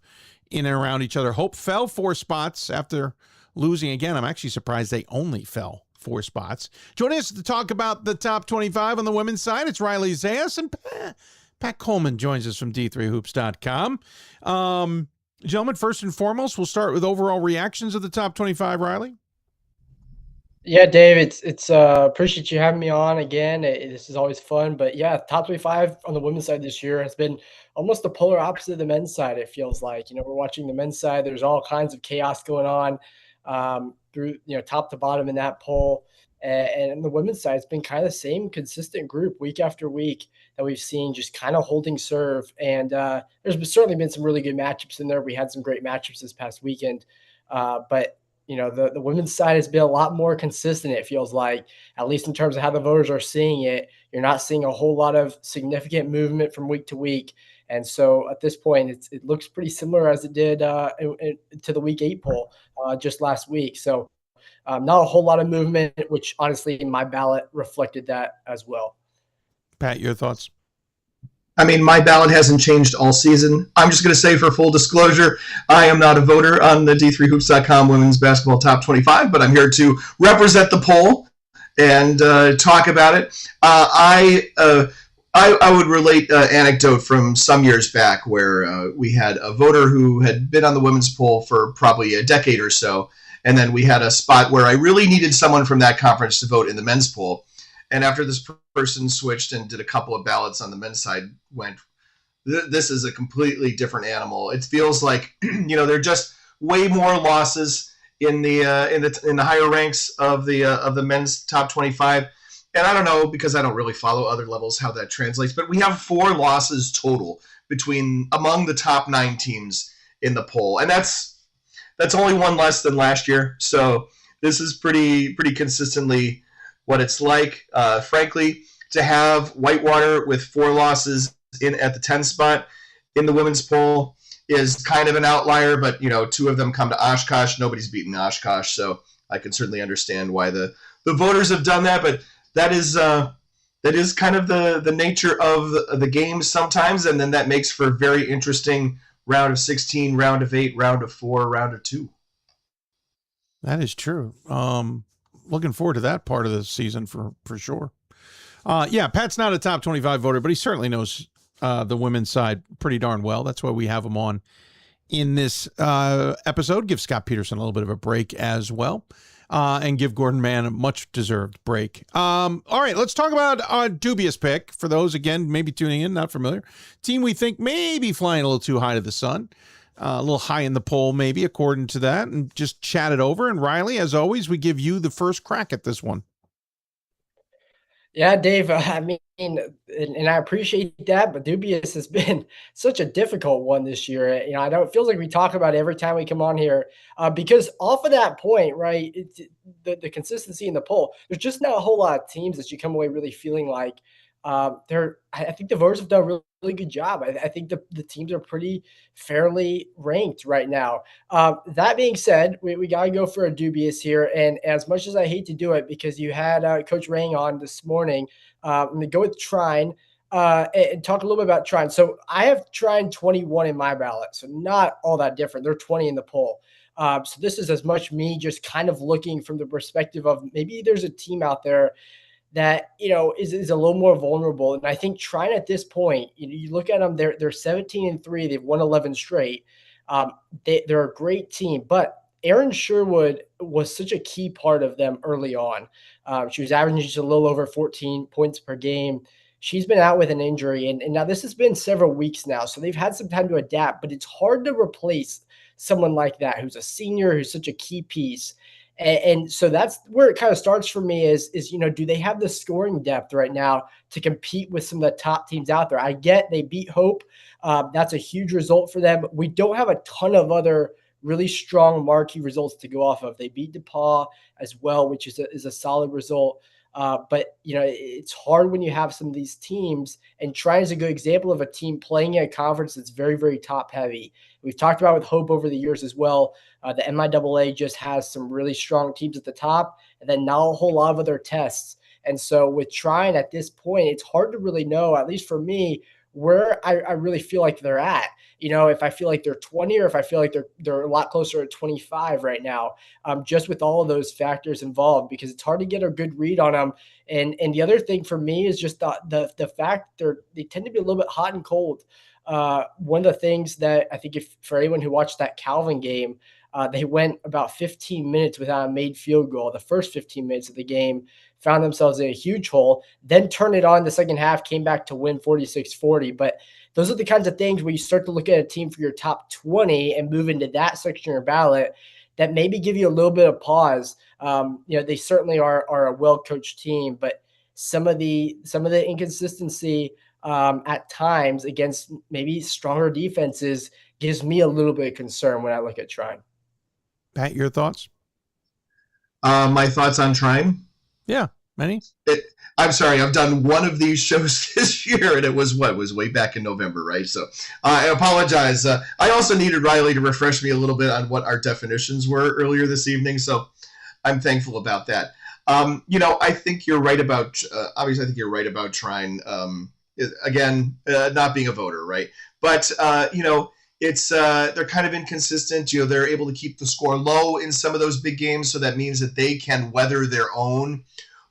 in and around each other. Hope fell 4 spots after losing again. I'm actually surprised they only fell 4 spots. Joining us to talk about the top 25 on the women's side, it's Riley Zayas, and Pat Coleman joins us from D3Hoops.com. Gentlemen, first and foremost, we'll start with overall reactions of the top 25, Riley. Yeah, Dave, it's appreciate you having me on again. This is always fun, but yeah, top 25 on the women's side this year has been almost the polar opposite of the men's side. It feels like, we're watching the men's side. There's all kinds of chaos going on through, top to bottom in that poll. And the women's side, it's been kind of the same consistent group week after week that we've seen just kind of holding serve. And there's certainly been some really good matchups in there. We had some great matchups this past weekend, but the women's side has been a lot more consistent, it feels like, at least in terms of how the voters are seeing it. You're not seeing a whole lot of significant movement from week to week. And so at this point, it looks pretty similar as it did to the week 8 poll just last week. So not a whole lot of movement, which honestly, my ballot reflected that as well. Pat, your thoughts? My ballot hasn't changed all season. I'm just going to say, for full disclosure, I am not a voter on the D3Hoops.com Women's Basketball Top 25, but I'm here to represent the poll and talk about it. I would relate an anecdote from some years back where we had a voter who had been on the women's poll for probably a decade or so, and then we had a spot where I really needed someone from that conference to vote in the men's poll. And after this person switched and did a couple of ballots on the men's side, went this is a completely different animal. It feels like there are just way more losses in the higher ranks of the men's top 25. And I don't know, because I don't really follow other levels, how that translates, but we have 4 losses total among the top 9 teams in the poll, and that's only one less than last year. So this is pretty consistently what it's like. Frankly, to have Whitewater with 4 losses in at the 10 spot in the women's poll is kind of an outlier, but 2 of them come to Oshkosh. Nobody's beaten Oshkosh, so I can certainly understand why the voters have done that. But that is kind of the nature of the game sometimes, and then that makes for a very interesting round of 16, round of 8, round of 4, round of 2. That is true. Looking forward to that part of the season for sure. Pat's not a top 25 voter, but he certainly knows the women's side pretty darn well. That's why we have him on in this episode. Give Scott Peterson a little bit of a break as well, and give Gordon Mann a much-deserved break. All right, let's talk about our dubious pick. For those, again, maybe tuning in, not familiar. Team we think may be flying a little too high to the sun. A little high in the poll, maybe, according to that, and just chat it over. And Riley, as always, we give you the first crack at this one. Yeah, Dave, I mean, and I appreciate that, but Dubious has been such a difficult one this year. I know it feels like we talk about it every time we come on here, because off of that point, right, it's the consistency in the poll, there's just not a whole lot of teams that you come away really feeling like I think the voters have done a really good job. I think the teams are pretty fairly ranked right now. That being said, we got to go for a dubious here. And as much as I hate to do it, because you had Coach Rang on this morning, I'm going to go with Trine and talk a little bit about Trine. So I have Trine 21 in my ballot, so not all that different. They're 20 in the poll. So this is as much me just kind of looking from the perspective of maybe there's a team out there that is a little more vulnerable. And I think Trine at this point, you look at them, they're 17-3, they've won 11 straight. They're a great team, but Erin Sherwood was such a key part of them early on. She was averaging just a little over 14 points per game. She's been out with an injury, and now this has been several weeks now, so they've had some time to adapt, but it's hard to replace someone like that who's a senior, who's such a key piece. And so that's where it kind of starts for me is do they have the scoring depth right now to compete with some of the top teams out there? I get they beat Hope. That's a huge result for them. We don't have a ton of other really strong marquee results to go off of. They beat DePaul as well, which is a solid result. But it's hard when you have some of these teams, and Trine is a good example of a team playing in a conference that's very, very top heavy. We've talked about with Hope over the years as well. The MIAA just has some really strong teams at the top, and then not a whole lot of other tests. And so with Trine at this point, it's hard to really know, at least for me, where I really feel like they're at. If I feel like they're 20 or if I feel like they're a lot closer to 25 right now, just with all of those factors involved, because it's hard to get a good read on them. And the other thing for me is just the fact they tend to be a little bit hot and cold. One of the things that I think for anyone who watched that Calvin game, they went about 15 minutes without a made field goal. The first 15 minutes of the game, found themselves in a huge hole, then turned it on the second half, came back to win 46-40. But those are the kinds of things where you start to look at a team for your top 20 and move into that section of your ballot that maybe give you a little bit of pause. They certainly are a well-coached team, but some of the inconsistency at times against maybe stronger defenses gives me a little bit of concern when I look at Trine. Pat, your thoughts? My thoughts on Trine? Yeah, many. I'm sorry, I've done one of these shows this year, and it was way back in November, right? So I apologize. I also needed Riley to refresh me a little bit on what our definitions were earlier this evening, so I'm thankful about that. I think you're right about. Obviously, I think you're right about Trine. Again, not being a voter, right? But it's they're kind of inconsistent. They're able to keep the score low in some of those big games, so that means that they can weather their own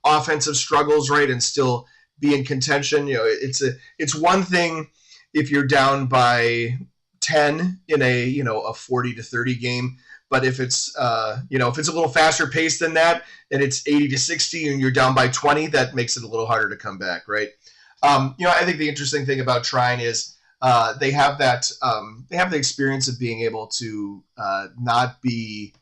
offensive struggles, right, and still be in contention. It's one thing if you're down by 10 in a 40-30 game, but if it's if it's a little faster paced than that and it's 80-60 and you're down by 20, that makes it a little harder to come back, right? I think the interesting thing about Trine is they have that they have the experience of being able to not be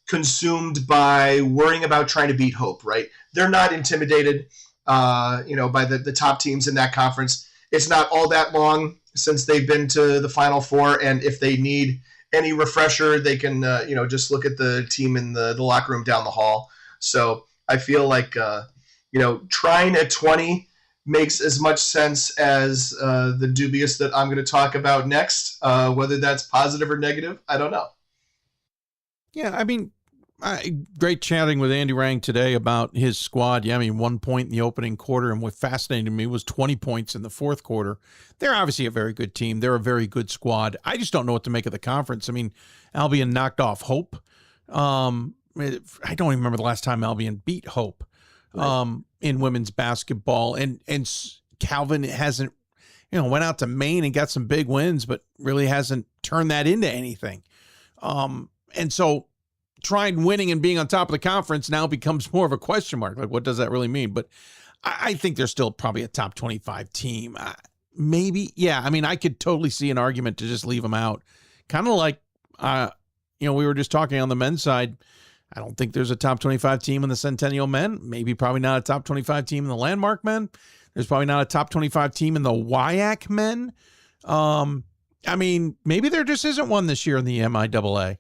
consumed by worrying about trying to beat Hope, right? They're not intimidated, by the top teams in that conference. It's not all that long since they've been to the Final Four, and if they need any refresher, they can, just look at the team in the locker room down the hall. So I feel like, trying at 20 makes as much sense as the Dubious that I'm going to talk about next. Whether that's positive or negative, I don't know. Yeah, I mean, great chatting with Andy Rang today about his squad. Yeah, I mean, 1 point in the opening quarter, and what fascinated me was 20 points in the fourth quarter. They're obviously a very good team. They're a very good squad. I just don't know what to make of the conference. I mean, Albion knocked off Hope. I don't even remember the last time Albion beat Hope in women's basketball. And Calvin hasn't, went out to Maine and got some big wins, but really hasn't turned that into anything. And so trying winning and being on top of the conference now becomes more of a question mark. Like, what does that really mean? But I think they're still probably a top 25 team. Maybe. Yeah. I mean, I could totally see an argument to just leave them out. Kind of like, we were just talking on the men's side. I don't think there's a top 25 team in the Centennial men. Maybe probably not a top 25 team in the Landmark men. There's probably not a top 25 team in the WIAC men. I mean, maybe there just isn't one this year in the MIAA.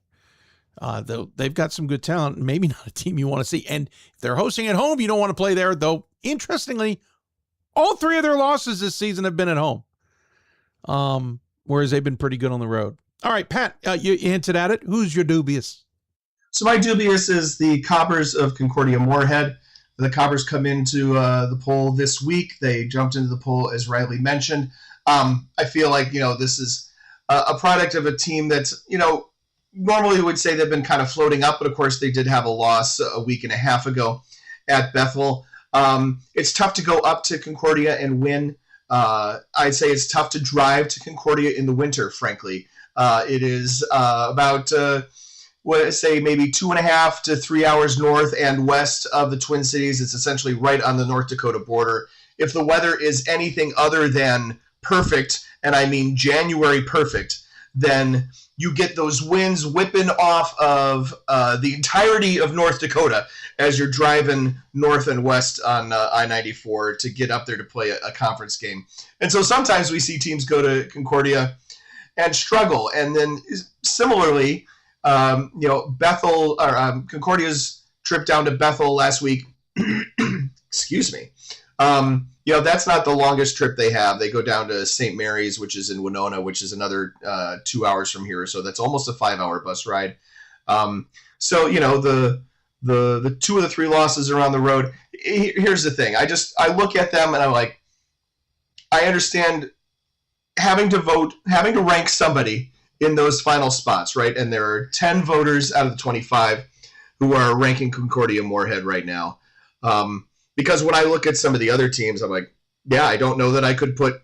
Though they've got some good talent, maybe not a team you want to see. And if they're hosting at home, you don't want to play there. Though, interestingly, all three of their losses this season have been at home, whereas they've been pretty good on the road. All right, Pat, you hinted at it. Who's your Dubious? So my Dubious is the Coppers of Concordia Moorhead. The Coppers come into the poll this week. They jumped into the poll, as Riley mentioned. I feel like, this is a product of a team that's, normally would say they've been kind of floating up, but of course they did have a loss a week and a half ago at Bethel. It's tough to go up to Concordia and win. I'd say it's tough to drive to Concordia in the winter, frankly. It is about, maybe 2.5 to 3 hours north and west of the Twin Cities. It's essentially right on the North Dakota border. If the weather is anything other than perfect, and I mean January perfect, then you get those winds whipping off of the entirety of North Dakota as you're driving north and west on I-94 to get up there to play a conference game. And so sometimes we see teams go to Concordia and struggle. And then similarly, Bethel or Concordia's trip down to Bethel last week, excuse me, that's not the longest trip they have. They go down to St. Mary's, which is in Winona, which is another 2 hours from here. So that's almost a 5-hour bus ride. The two of the three losses are on the road. Here's the thing. I look at them and I'm like, I understand having to rank somebody in those final spots, right? And there are 10 voters out of the 25 who are ranking Concordia Moorhead right now. Because when I look at some of the other teams, I'm like, yeah, I don't know that I could put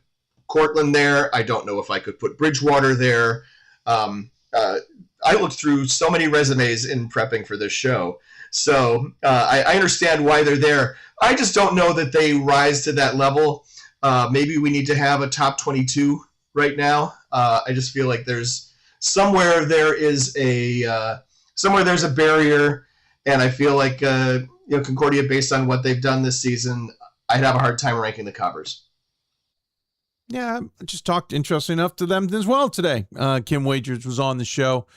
Cortland there. I don't know if I could put Bridgewater there. I looked through so many resumes in prepping for this show. So I understand why they're there. I just don't know that they rise to that level. Maybe we need to have a top 22 right now. I just feel like there's somewhere there's a barrier, and I feel like Concordia, based on what they've done this season, I'd have a hard time ranking the Coppers. Yeah, I just talked, interesting enough, to them as well today. Kim Wagers was on the show.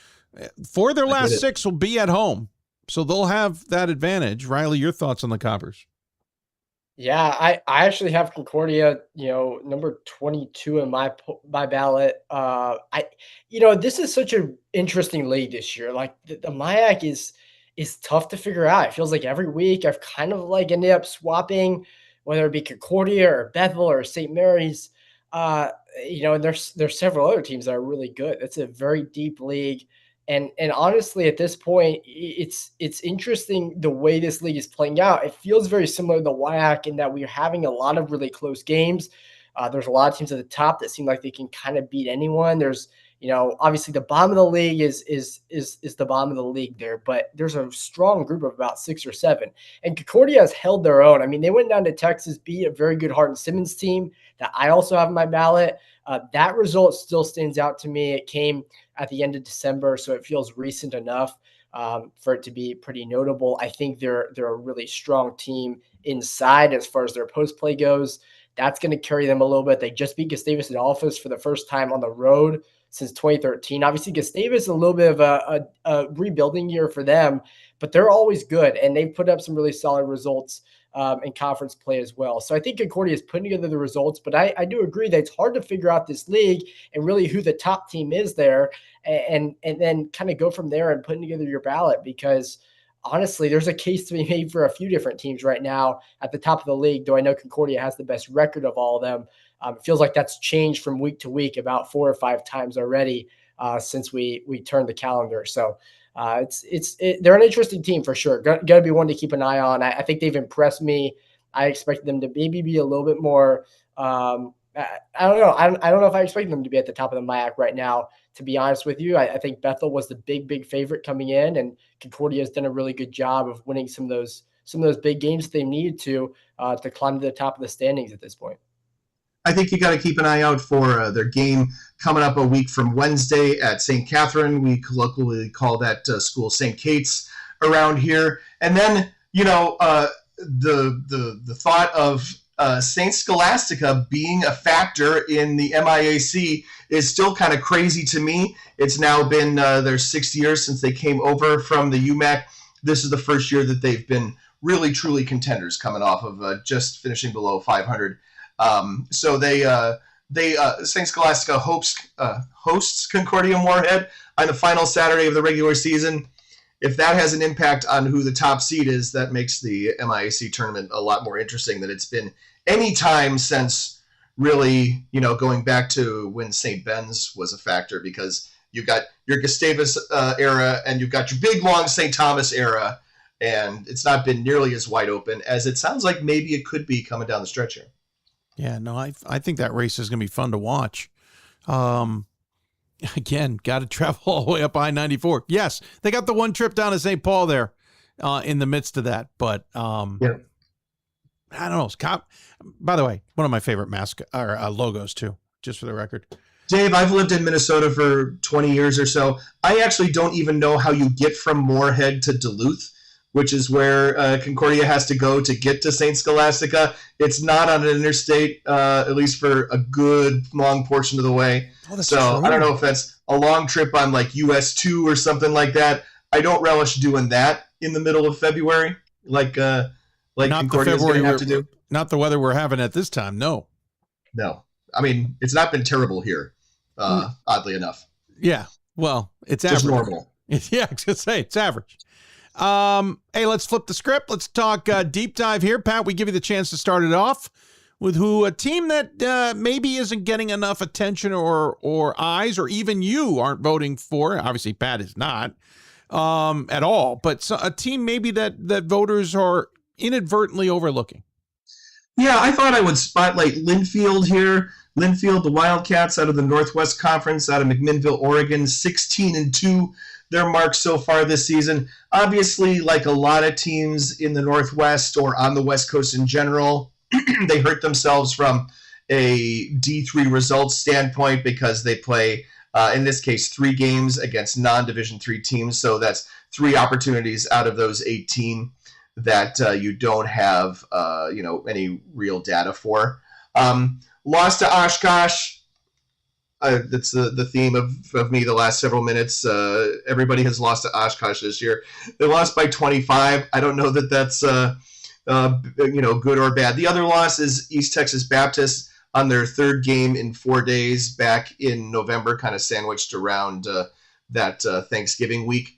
4 of their last 6 will be at home, so they'll have that advantage. Riley, your thoughts on the Coppers? Yeah, I actually have Concordia, number 22 in my ballot. This is such an interesting league this year. Like the MIAC is tough to figure out. It feels like every week I've kind of like ended up swapping, whether it be Concordia or Bethel or St. Mary's. And there's several other teams that are really good. It's a very deep league. And honestly, at this point, it's interesting the way this league is playing out. It feels very similar to the WIAC in that we're having a lot of really close games. There's a lot of teams at the top that seem like they can kind of beat anyone. There's Obviously the bottom of the league is the bottom of the league there, but there's a strong group of about 6 or 7. And Concordia has held their own. I mean, they went down to Texas, beat a very good Hardin-Simmons team that I also have on my ballot. That result still stands out to me. It came at the end of December, so it feels recent enough for it to be pretty notable. I think they're a really strong team inside as far as their post play goes. That's going to carry them a little bit. They just beat Gustavus Adolphus for the first time on the road since 2013. Obviously, Gustavus is a little bit of a rebuilding year for them, but they're always good, and they've put up some really solid results in conference play as well. So I think Concordia is putting together the results, but I do agree that it's hard to figure out this league and really who the top team is there, and then kind of go from there and putting together your ballot, because honestly, there's a case to be made for a few different teams right now at the top of the league, though I know Concordia has the best record of all of them. It feels like that's changed from week to week about 4 or 5 times already since we turned the calendar. So they're an interesting team for sure. Got to be one to keep an eye on. I think they've impressed me. I expected them to maybe be a little bit more. I don't know. I don't know if I expected them to be at the top of the MIAC right now. To be honest with you, I think Bethel was the big favorite coming in, and Concordia has done a really good job of winning some of those big games that they needed to climb to the top of the standings at this point. I think you got to keep an eye out for their game coming up a week from Wednesday at St. Catherine. We colloquially call that school St. Kate's around here. And then, the thought of St. Scholastica being a factor in the MIAC is still kind of crazy to me. It's now been their 6 years since they came over from the UMAC. This is the first year that they've been really, truly contenders, coming off of just finishing below 500. So they St. Scholastica hosts Concordia Moorhead on the final Saturday of the regular season. If that has an impact on who the top seed is, that makes the MIAC tournament a lot more interesting than it's been any time since really, going back to when St. Ben's was a factor, because you've got your Gustavus era and you've got your big, long St. Thomas era, and it's not been nearly as wide open as it sounds like maybe it could be coming down the stretch here. Yeah, no, I think that race is going to be fun to watch. Again, got to travel all the way up I-94. Yes, they got the one trip down to St. Paul there in the midst of that. But I don't know. By the way, one of my favorite logos too, just for the record. Dave, I've lived in Minnesota for 20 years or so. I actually don't even know how you get from Moorhead to Duluth, which is where Concordia has to go to get to St. Scholastica. It's not on an interstate, at least for a good long portion of the way. Oh, so true. I don't know if that's a long trip on like US 2 or something like that. I don't relish doing that in the middle of February, like Concordia's going to have to do. Not the weather we're having at this time, no. No. I mean, it's not been terrible here, oddly enough. Yeah, well, it's just average. Normal. Yeah, I was going to say, it's average. Hey, let's flip the script. Let's talk deep dive here. Pat, we give you the chance to start it off with a team that maybe isn't getting enough attention or eyes, or even you aren't voting for. Obviously, Pat is not at all, but a team maybe that voters are inadvertently overlooking. Yeah, I thought I would spotlight Linfield here. Linfield, the Wildcats out of the Northwest Conference, out of McMinnville, Oregon, 16-2. Their mark so far this season. Obviously, like a lot of teams in the Northwest or on the West Coast in general, they hurt themselves from a D3 results standpoint because they play, in this case, 3 games against non-Division III teams. So that's 3 opportunities out of those 18 that you don't have, any real data for. Lost to Oshkosh. That's the theme of me the last several minutes. Everybody has lost to Oshkosh this year. They lost by 25. I don't know that that's good or bad. The other loss is East Texas Baptist on their 3rd game in 4 days back in November, kind of sandwiched around that Thanksgiving week.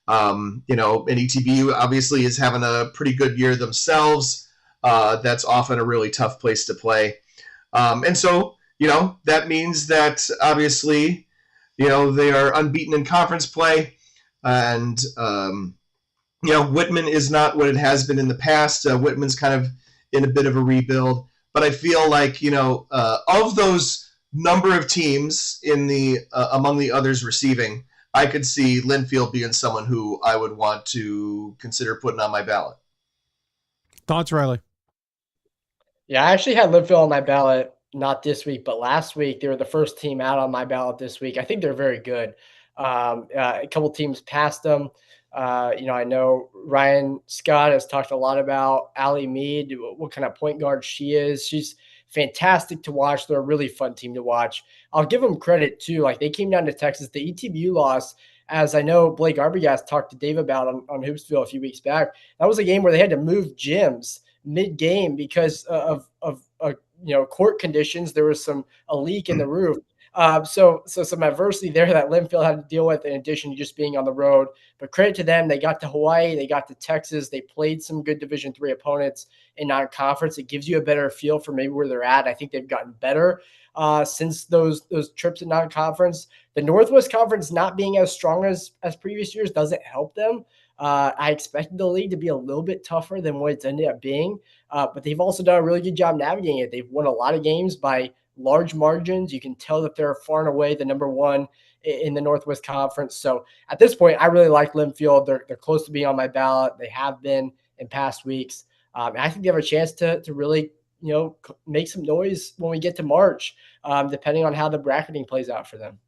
And ETBU obviously is having a pretty good year themselves. That's often a really tough place to play. And so, that means that obviously, they are unbeaten in conference play. And, Whitman is not what it has been in the past. Whitman's kind of in a bit of a rebuild. But I feel like, of those number of teams in the among the others receiving, I could see Linfield being someone who I would want to consider putting on my ballot. Thoughts, Riley? Yeah, I actually had Linfield on my ballot, not this week, but last week. They were the first team out on my ballot this week. I think they're very good. A couple teams passed them. I know Ryan Scott has talked a lot about Allie Mead, what kind of point guard she is. She's fantastic to watch. They're a really fun team to watch. I'll give them credit too. Like, they came down to Texas. The ETBU loss, as I know Blake Arbogast talked to Dave about on Hoopsville a few weeks back, that was a game where they had to move gyms mid-game because of court conditions. There was a leak in the roof. So some adversity there that Linfield had to deal with, in addition to just being on the road. But credit to them, they got to Hawaii, they got to Texas, they played some good Division III opponents in non-conference. It gives you a better feel for maybe where they're at. I think they've gotten better since those trips in non-conference. The Northwest Conference not being as strong as previous years doesn't help them. I expected the league to be a little bit tougher than what it's ended up being, but they've also done a really good job navigating it. They've won a lot of games by large margins. You can tell that they're far and away the number one in the Northwest Conference. So at this point, I really like Linfield. They're close to being on my ballot. They have been in past weeks. And I think they have a chance to really, make some noise when we get to March, depending on how the bracketing plays out for them.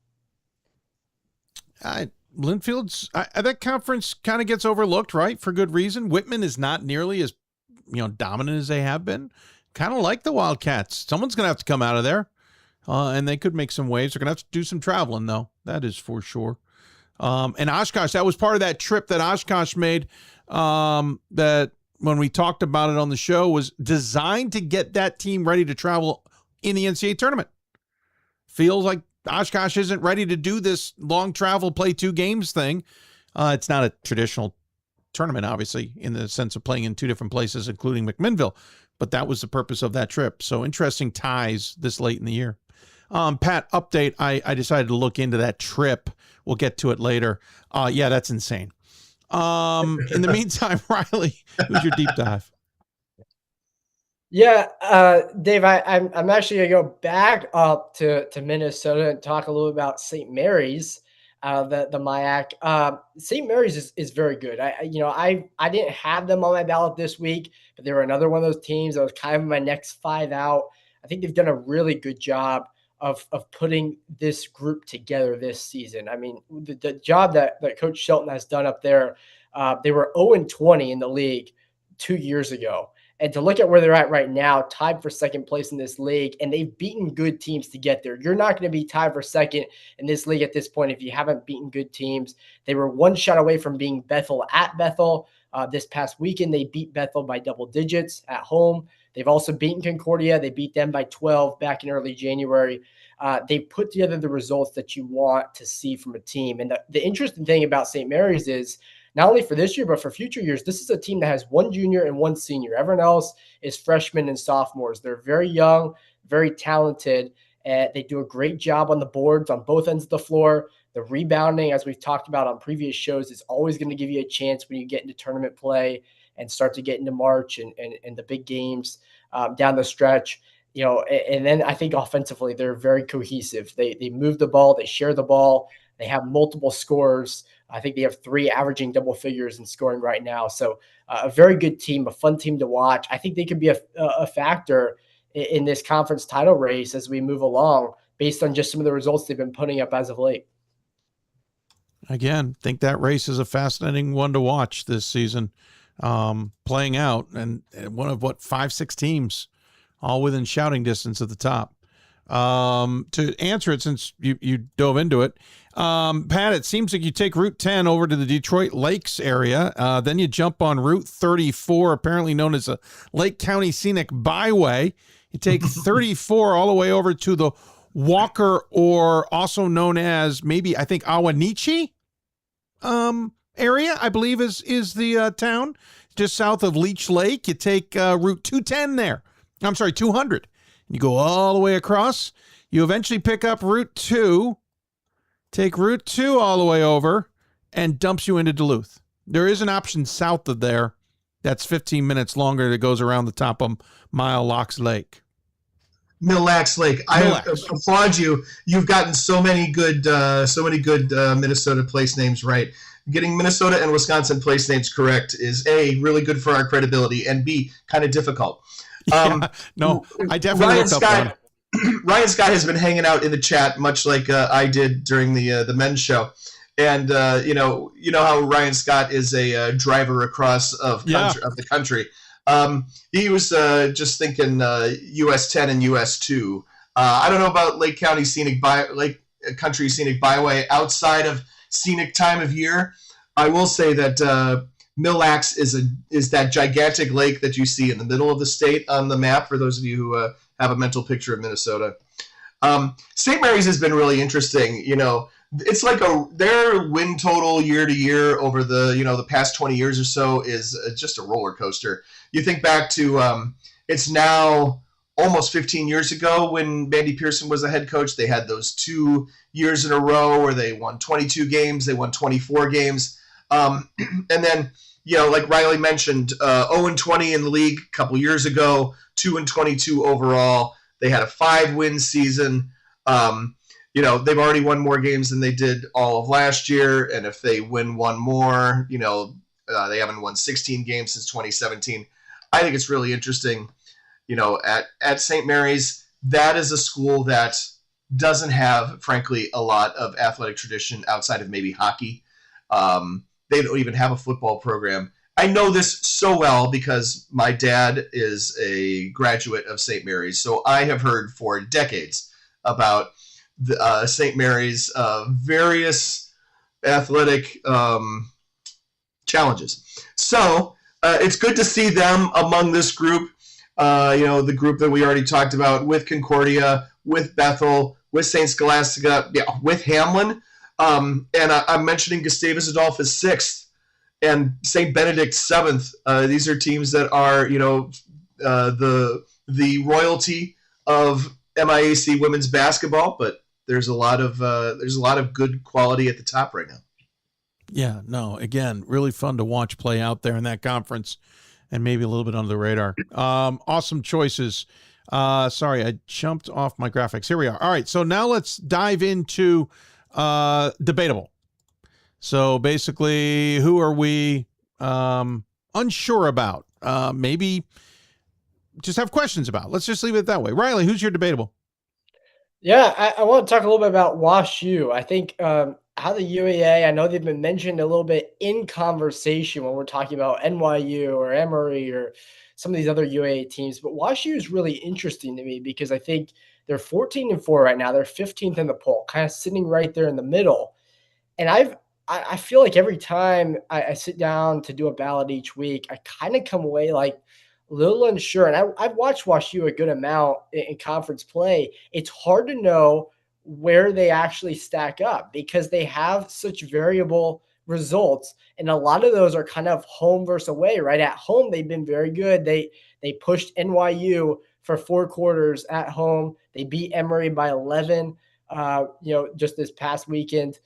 Linfield's that conference kind of gets overlooked, right? For good reason. Whitman is not nearly as dominant as they have been. Kind of like the Wildcats. Someone's going to have to come out of there, and they could make some waves. They're going to have to do some traveling, though. That is for sure. And Oshkosh, that was part of that trip that Oshkosh made, that when we talked about it on the show, was designed to get that team ready to travel in the NCAA tournament. Feels like Oshkosh isn't ready to do this long travel, play 2 games thing. It's not a traditional tournament, obviously, in the sense of playing in 2 different places, including McMinnville. But that was the purpose of that trip. So interesting ties this late in the year. Pat, update. I decided to look into that trip. We'll get to it later. Yeah, that's insane. In the meantime, Riley, who's your deep dive? Yeah, Dave, I'm actually going to go back up to Minnesota and talk a little about St. Mary's, the MIAC. St. Mary's is very good. I didn't have them on my ballot this week, but they were another one of those teams that was kind of my next 5 out. I think they've done a really good job of putting this group together this season. I mean, the job that Coach Shelton has done up there, they were 0-20 in the league 2 years ago. And to look at where they're at right now, tied for second place in this league, and they've beaten good teams to get there. You're not going to be tied for second in this league at this point if you haven't beaten good teams. They were 1 shot away from being Bethel at Bethel. This past weekend, they beat Bethel by double digits at home. They've also beaten Concordia. They beat them by 12 back in early January. They put together the results that you want to see from a team. And the interesting thing about St. Mary's is, not only for this year, but for future years, this is a team that has 1 junior and 1 senior. Everyone else is freshmen and sophomores. They're very young, very talented, and they do a great job on the boards on both ends of the floor. The rebounding, as we've talked about on previous shows, is always going to give you a chance when you get into tournament play and start to get into March and the big games down the stretch. And then I think offensively, they're very cohesive. They move the ball, they share the ball, they have multiple scorers. I think they have 3 averaging double figures in scoring right now. So a very good team, a fun team to watch. I think they could be a factor in this conference title race as we move along based on just some of the results they've been putting up as of late. Again, think that race is a fascinating one to watch this season, playing out. And one of 5-6 teams all within shouting distance at the top. To answer it, since you dove into it, Pat, it seems like you take Route 10 over to the Detroit Lakes area. Then you jump on Route 34, apparently known as a Lake County Scenic Byway. You take 34 all the way over to the Walker, or also known as I think Awanichi area, I believe is the town just south of Leech Lake. You take Route 210 there. I'm sorry, 200. You go all the way across. You eventually pick up Route 2, take Route 2 all the way over, and dumps you into Duluth. There is an option south of there that's 15 minutes longer that goes around the top of Mile Locks Lake. Mille Lacs Lake. Mille I Lacs. applaud you. You've gotten so many good Minnesota place names right. Getting Minnesota and Wisconsin place names correct is A, really good for our credibility, and B, kind of difficult. No, I definitely looked up one. Ryan Scott has been hanging out in the chat, much like I did during the men's show, and you know how Ryan Scott is a driver across of the country. He was just thinking US 10 and US 2. I don't know about Lake Country Scenic Byway outside of scenic time of year. I will say that Mille Lacs is that gigantic lake that you see in the middle of the state on the map. For those of you who have a mental picture of Minnesota, St. Mary's has been really interesting. You know, it's like their win total year to year over the past 20 years or so is just a roller coaster. You think back to it's now almost 15 years ago when Mandy Pearson was the head coach. They had those 2 years in a row where they won 22 games, they won 24 games, and then like Riley mentioned, 0-20 in the league a couple years ago, 2-22 overall. They had a 5-win season. They've already won more games than they did all of last year, and if they win one more, they haven't won 16 games since 2017. I think it's really interesting. At St. Mary's, that is a school that doesn't have, frankly, a lot of athletic tradition outside of maybe hockey. They don't even have a football program. I know this so well because my dad is a graduate of St. Mary's, so I have heard for decades about the St. Mary's various athletic challenges. So it's good to see them among this group. The group that we already talked about with Concordia, with Bethel, with St. Scholastica, with Hamlin. And I'm mentioning Gustavus Adolphus 6th and St. Benedict 7th. These are teams that are, the royalty of MIAC women's basketball, but there's a lot of good quality at the top right now. Yeah, no, again, really fun to watch play out there in that conference and maybe a little bit under the radar. Awesome choices. Sorry, I jumped off my graphics. Here we are. All right, so now let's dive into Debatable. So basically, who are we unsure about? Maybe just have questions about. Let's just leave it that way. Riley, who's your Debatable? Yeah, I want to talk a little bit about Wash U. I think how the UAA, I know they've been mentioned a little bit in conversation when we're talking about NYU or Emory or some of these other UAA teams. But Wash U is really interesting to me because I think they're 14-4 right now. They're 15th in the poll, kind of sitting right there in the middle. And I feel like every time I sit down to do a ballot each week, I kind of come away like a little unsure. And I've watched Wash U a good amount in conference play. It's hard to know where they actually stack up because they have such variable results. And a lot of those are kind of home versus away, right? At home, they've been very good. They pushed NYU for 4 quarters at home. They beat Emory by 11, just this past weekend.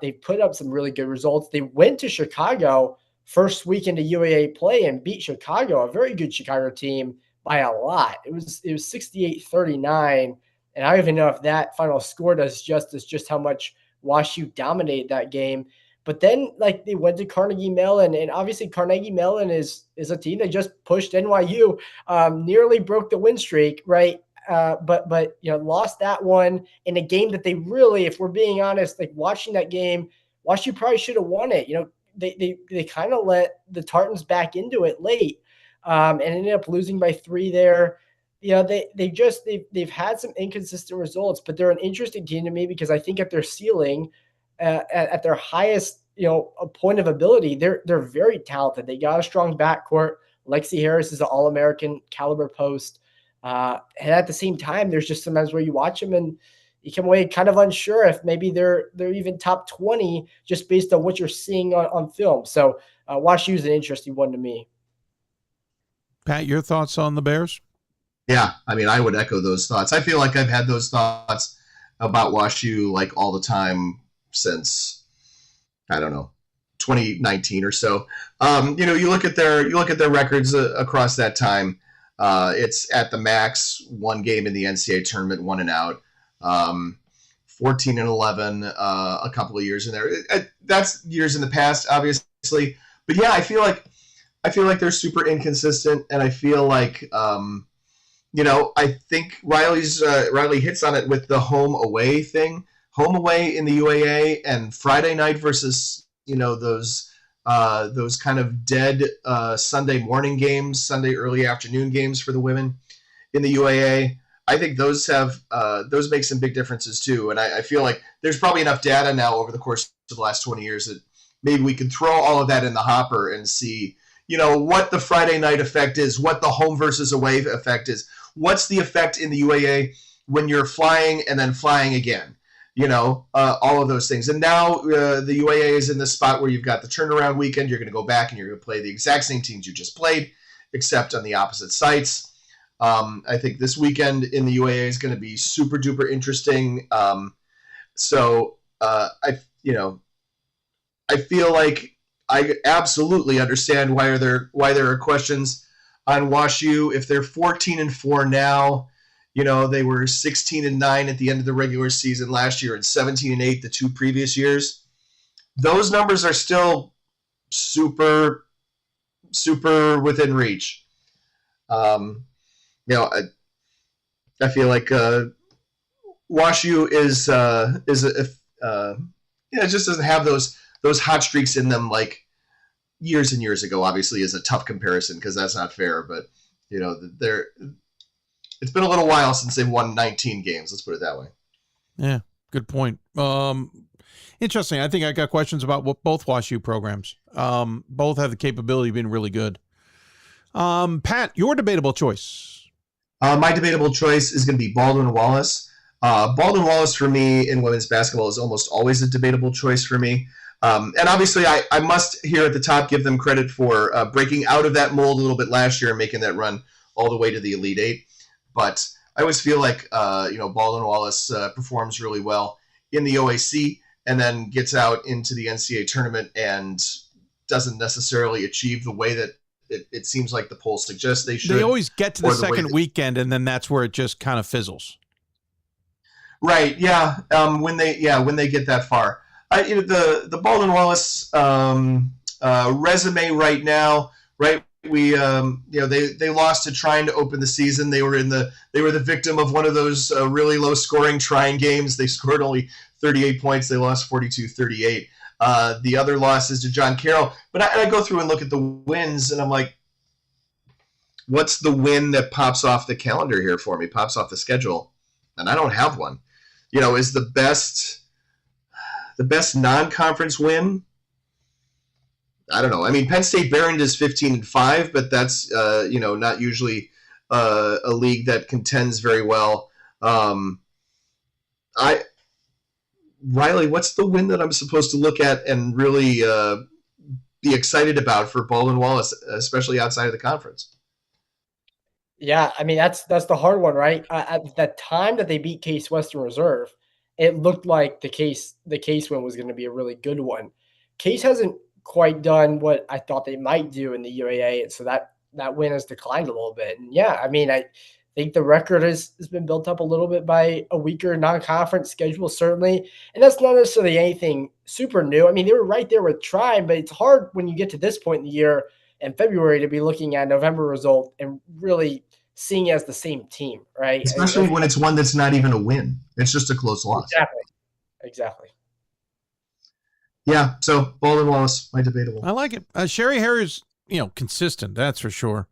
They put up some really good results. They went to Chicago first weekend of UAA play and beat Chicago, a very good Chicago team, by a lot. It was 68-39. And I don't even know if that final score does justice just how much Wash U dominated that game. But then, they went to Carnegie Mellon, and obviously Carnegie Mellon is a team that just pushed NYU, nearly broke the win streak, right? But lost that one in a game that they really, if we're being honest, watching that game, Wash U probably should have won it. They kind of let the Tartans back into it late, and ended up losing by 3 there. They've had some inconsistent results, but they're an interesting team to me because I think at their ceiling, at their highest, point of ability, they're very talented. They got a strong backcourt. Lexi Harris is an All-American caliber post. And at the same time, there's just sometimes where you watch them and you come away kind of unsure if maybe they're even top 20 just based on what you're seeing on film. So Wash U is an interesting one to me. Pat, your thoughts on the Bears? Yeah, I mean, I would echo those thoughts. I feel like I've had those thoughts about Wash U all the time since, I don't know, 2019 or so. You look at their records across that time. It's at the max, one game in the NCAA tournament, one and out. 14-11, a couple of years in there. That's years in the past, obviously. But yeah, I feel like they're super inconsistent, and I feel like I think Riley hits on it with the home away thing. Home away in the UAA and Friday night versus those kind of dead Sunday morning games, Sunday early afternoon games for the women in the UAA. I think those make some big differences too. And I feel like there's probably enough data now over the course of the last 20 years that maybe we could throw all of that in the hopper and see, what the Friday night effect is, what the home versus away effect is, what's the effect in the UAA when you're flying and then flying again, all of those things. And now the UAA is in this spot where you've got the turnaround weekend. You're going to go back and you're going to play the exact same teams you just played, except on the opposite sites. I think this weekend in the UAA is going to be super duper interesting. So I feel like I absolutely understand why there are questions on WashU. If they're 14-4 now, they were 16-9 at the end of the regular season last year and 17-8 the two previous years. Those numbers are still super, super within reach. I feel like WashU it just doesn't have those hot streaks in them like years and years ago. Obviously, is a tough comparison because that's not fair. But it's been a little while since they've won 19 games. Let's put it that way. Yeah, good point. Interesting. I think I got questions about both WashU programs. Both have the capability of being really good. Pat, your debatable choice. My debatable choice is going to be Baldwin Wallace. Baldwin Wallace for me in women's basketball is almost always a debatable choice for me. And obviously I must here at the top give them credit for breaking out of that mold a little bit last year and making that run all the way to the Elite Eight. But I always feel like Baldwin Wallace performs really well in the OAC and then gets out into the NCAA tournament and doesn't necessarily achieve the way that it seems like the polls suggest they should. They always get to the second weekend, and then that's where it just kind of fizzles. Right. Yeah. When they get that far, the Baldwin Wallace resume right now, right? We they lost to trying to open the season. They were the victim of one of those really low scoring trying games. They scored only 38 points. They lost 42-38. The other loss is to John Carroll. But I go through and look at the wins, and I'm like, what's the win that pops off the calendar here for me, pops off the schedule? And I don't have one. Is the best non-conference win? I don't know. I mean, Penn State Behrend is 15-5, but that's not usually a league that contends very well. Riley, what's the win that I'm supposed to look at and really be excited about for Baldwin Wallace, especially outside of the conference? Yeah, I mean that's the hard one, right? At the time that they beat Case Western Reserve, it looked like the Case win was going to be a really good one. Case hasn't quite done what I thought they might do in the UAA, and so that win has declined a little bit. And yeah, I mean I think the record has been built up a little bit by a weaker non-conference schedule, certainly. And that's not necessarily anything super new. I mean, they were right there with trying, but it's hard when you get to this point in the year in February to be looking at November result and really seeing it as the same team, right? Especially when it's one that's not even a win. It's just a close loss. Exactly. Yeah, so Baldwin Wallace, my debatable. I like it. Sherry Harry's, consistent, that's for sure.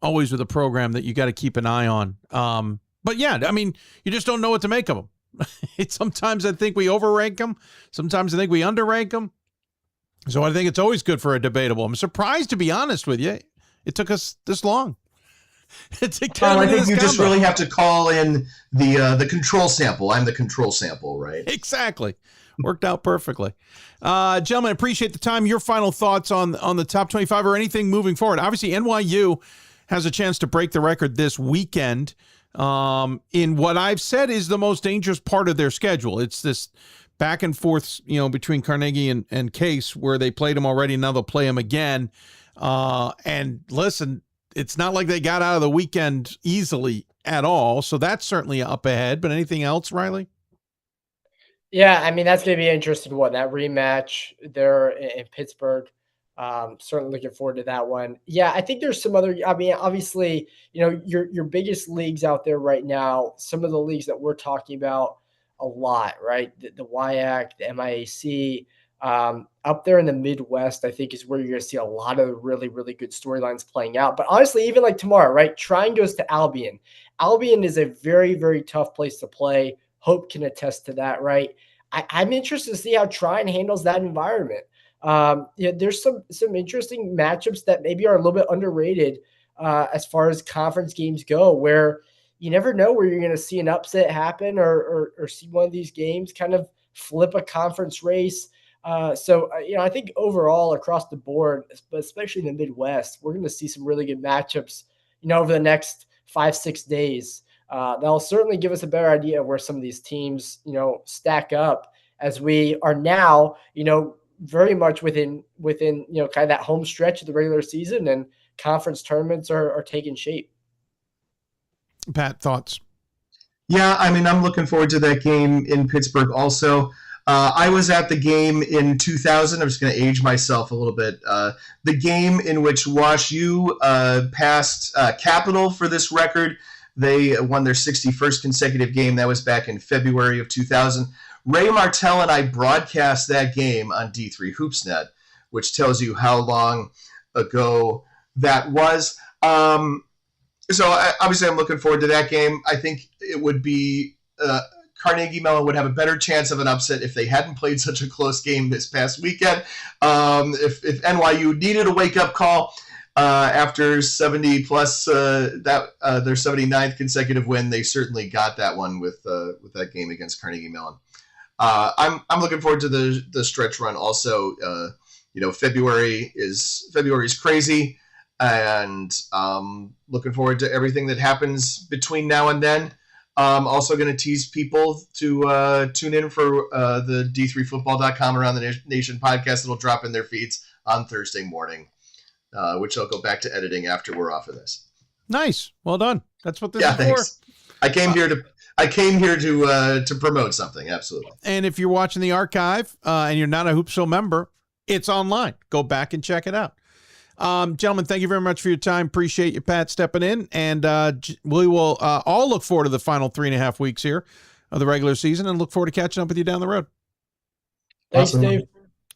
Always with a program that you got to keep an eye on. But yeah, I mean, you just don't know what to make of them. Sometimes I think we overrank them. Sometimes I think we underrank them. So I think it's always good for a debatable. I'm surprised, to be honest with you, it took us this long. I think you just really have to call in the control sample. I'm the control sample, right? Exactly. Worked out perfectly. Gentlemen, appreciate the time. Your final thoughts on the top 25 or anything moving forward. Obviously, NYU has a chance to break the record this weekend in what I've said is the most dangerous part of their schedule. It's this back and forth, between Carnegie and Case, where they played them already. Now they'll play them again. And listen, it's not like they got out of the weekend easily at all. So that's certainly up ahead. But anything else, Riley? Yeah, I mean, that's going to be an interesting one. That rematch there in Pittsburgh. Certainly looking forward to that one. Yeah, I think there's some other, I mean, obviously, your biggest leagues out there right now, some of the leagues that we're talking about a lot, right? The WIAC, the MIAC, up there in the Midwest, I think is where you're going to see a lot of really, really good storylines playing out. But honestly, even like tomorrow, right? Trine goes to Albion. Albion is a very, very tough place to play. Hope can attest to that, right? I'm interested to see how Trine handles that environment. There's some interesting matchups that maybe are a little bit underrated as far as conference games go, where you never know where you're going to see an upset happen or see one of these games kind of flip a conference race. I think overall across the board, but especially in the Midwest, we're going to see some really good matchups, over the next 5-6 days. That'll certainly give us a better idea of where some of these teams, stack up as we are now, very much within, kind of that home stretch of the regular season, and conference tournaments are taking shape. Pat, thoughts? Yeah, I mean, I'm looking forward to that game in Pittsburgh also. I was at the game in 2000. I'm just going to age myself a little bit. The game in which Wash U passed Capital for this record. They won their 61st consecutive game. That was back in February of 2000. Ray Martell and I broadcast that game on D3 HoopsNet, which tells you how long ago that was. Obviously I'm looking forward to that game. I think it would be Carnegie Mellon would have a better chance of an upset if they hadn't played such a close game this past weekend. If NYU needed a wake-up call after 70 plus their 79th consecutive win, they certainly got that one with that game against Carnegie Mellon. I'm looking forward to the stretch run also. February is crazy, and looking forward to everything that happens between now and then. Also going to tease people to tune in for the D3Football.com Around the Nation podcast that'll drop in their feeds on Thursday morning, which I'll go back to editing after we're off of this. Nice. Well done. That's what this is thanks. for. I came here to promote something. Absolutely. And if you're watching the archive and you're not a Hoopsville member, it's online. Go back and check it out. Gentlemen, thank you very much for your time. Appreciate you, Pat, stepping in. And we will all look forward to the final 3.5 weeks here of the regular season and look forward to catching up with you down the road. Thanks, Awesome. Dave.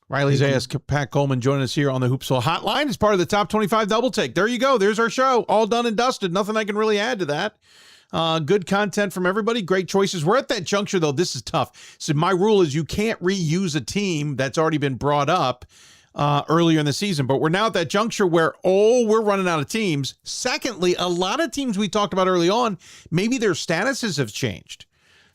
Riley Zayas, Pat Coleman joining us here on the Hoopsville Hotline as part of the Top 25 Double Take. There you go. There's our show. All done and dusted. Nothing I can really add to that. Good content from everybody. Great choices. We're at that juncture, though. This is tough. So my rule is you can't reuse a team that's already been brought up earlier in the season, but we're now at that juncture where, we're running out of teams. Secondly, a lot of teams we talked about early on, maybe their statuses have changed.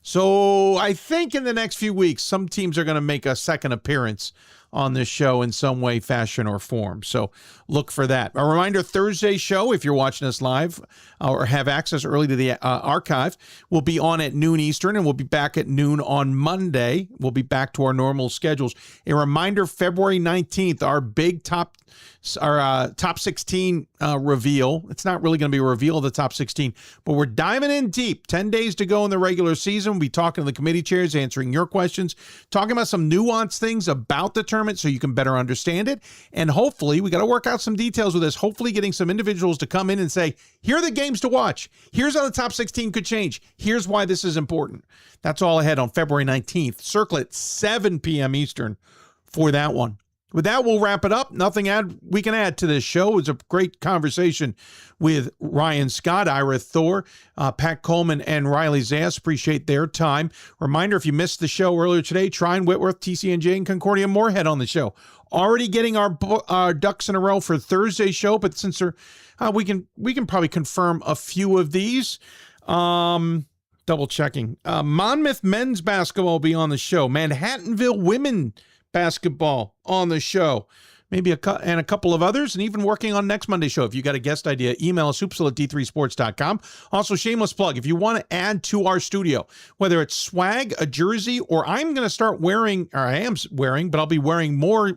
So I think in the next few weeks, some teams are going to make a second appearance on this show in some way, fashion, or form. So look for that. A reminder, Thursday's show, if you're watching us live or have access early to the archive, will be on at noon Eastern, and we'll be back at noon on Monday. We'll be back to our normal schedules. A reminder, February 19th, our big top 16 reveal. It's not really going to be a reveal of the top 16, but we're diving in deep. 10 days to go in the regular season. We'll be talking to the committee chairs, answering your questions, talking about some nuanced things about the tournament so you can better understand it. And hopefully, we got to work out some details with this, hopefully getting some individuals to come in and say, here are the games to watch. Here's how the top 16 could change. Here's why this is important. That's all ahead on February 19th. Circle at 7 p.m. Eastern for that one. With that, we'll wrap it up. Nothing we can add to this show. It was a great conversation with Ryan Scott, Ira Thor, Pat Coleman, and Riley Zayas. Appreciate their time. Reminder, if you missed the show earlier today, Trine Whitworth, TCNJ, and Concordia Moorhead on the show. Already getting our ducks in a row for Thursday's show, but since we can probably confirm a few of these. Double checking. Monmouth men's basketball will be on the show. Manhattanville women basketball on the show. maybe a couple of others, and even working on next Monday's show. If you got a guest idea, email us, hoopsville@d3sports.com. Also, shameless plug, if you want to add to our studio, whether it's swag, a jersey, or I'm going to start wearing, or I am wearing, but I'll be wearing more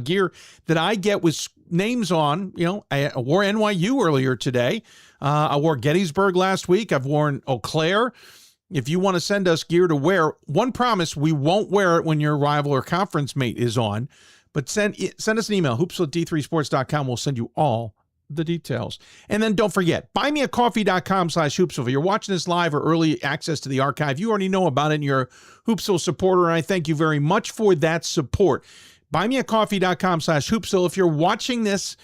gear that I get with names on. You know, I wore NYU earlier today. I wore Gettysburg last week. I've worn Eau Claire. If you want to send us gear to wear, one promise, we won't wear it when your rival or conference mate is on. But send us an email, hoopsville@d3sports.com. We'll send you all the details. And then don't forget, buymeacoffee.com/hoopsville. If you're watching this live or early access to the archive, you already know about it and you're a Hoopsville supporter, and I thank you very much for that support. Buymeacoffee.com/hoopsville. If you're watching this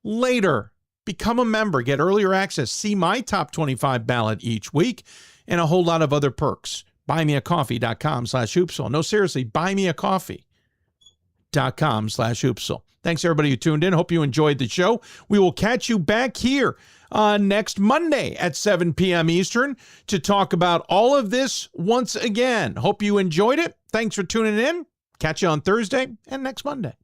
later, become a member, get earlier access, see my top 25 ballot each week, and a whole lot of other perks. Buymeacoffee.com/hoopsville. No, seriously, buymeacoffee.com/hoopsville. Thanks, everybody who tuned in. Hope you enjoyed the show. We will catch you back here next Monday at 7 p.m. Eastern to talk about all of this once again. Hope you enjoyed it. Thanks for tuning in. Catch you on Thursday and next Monday.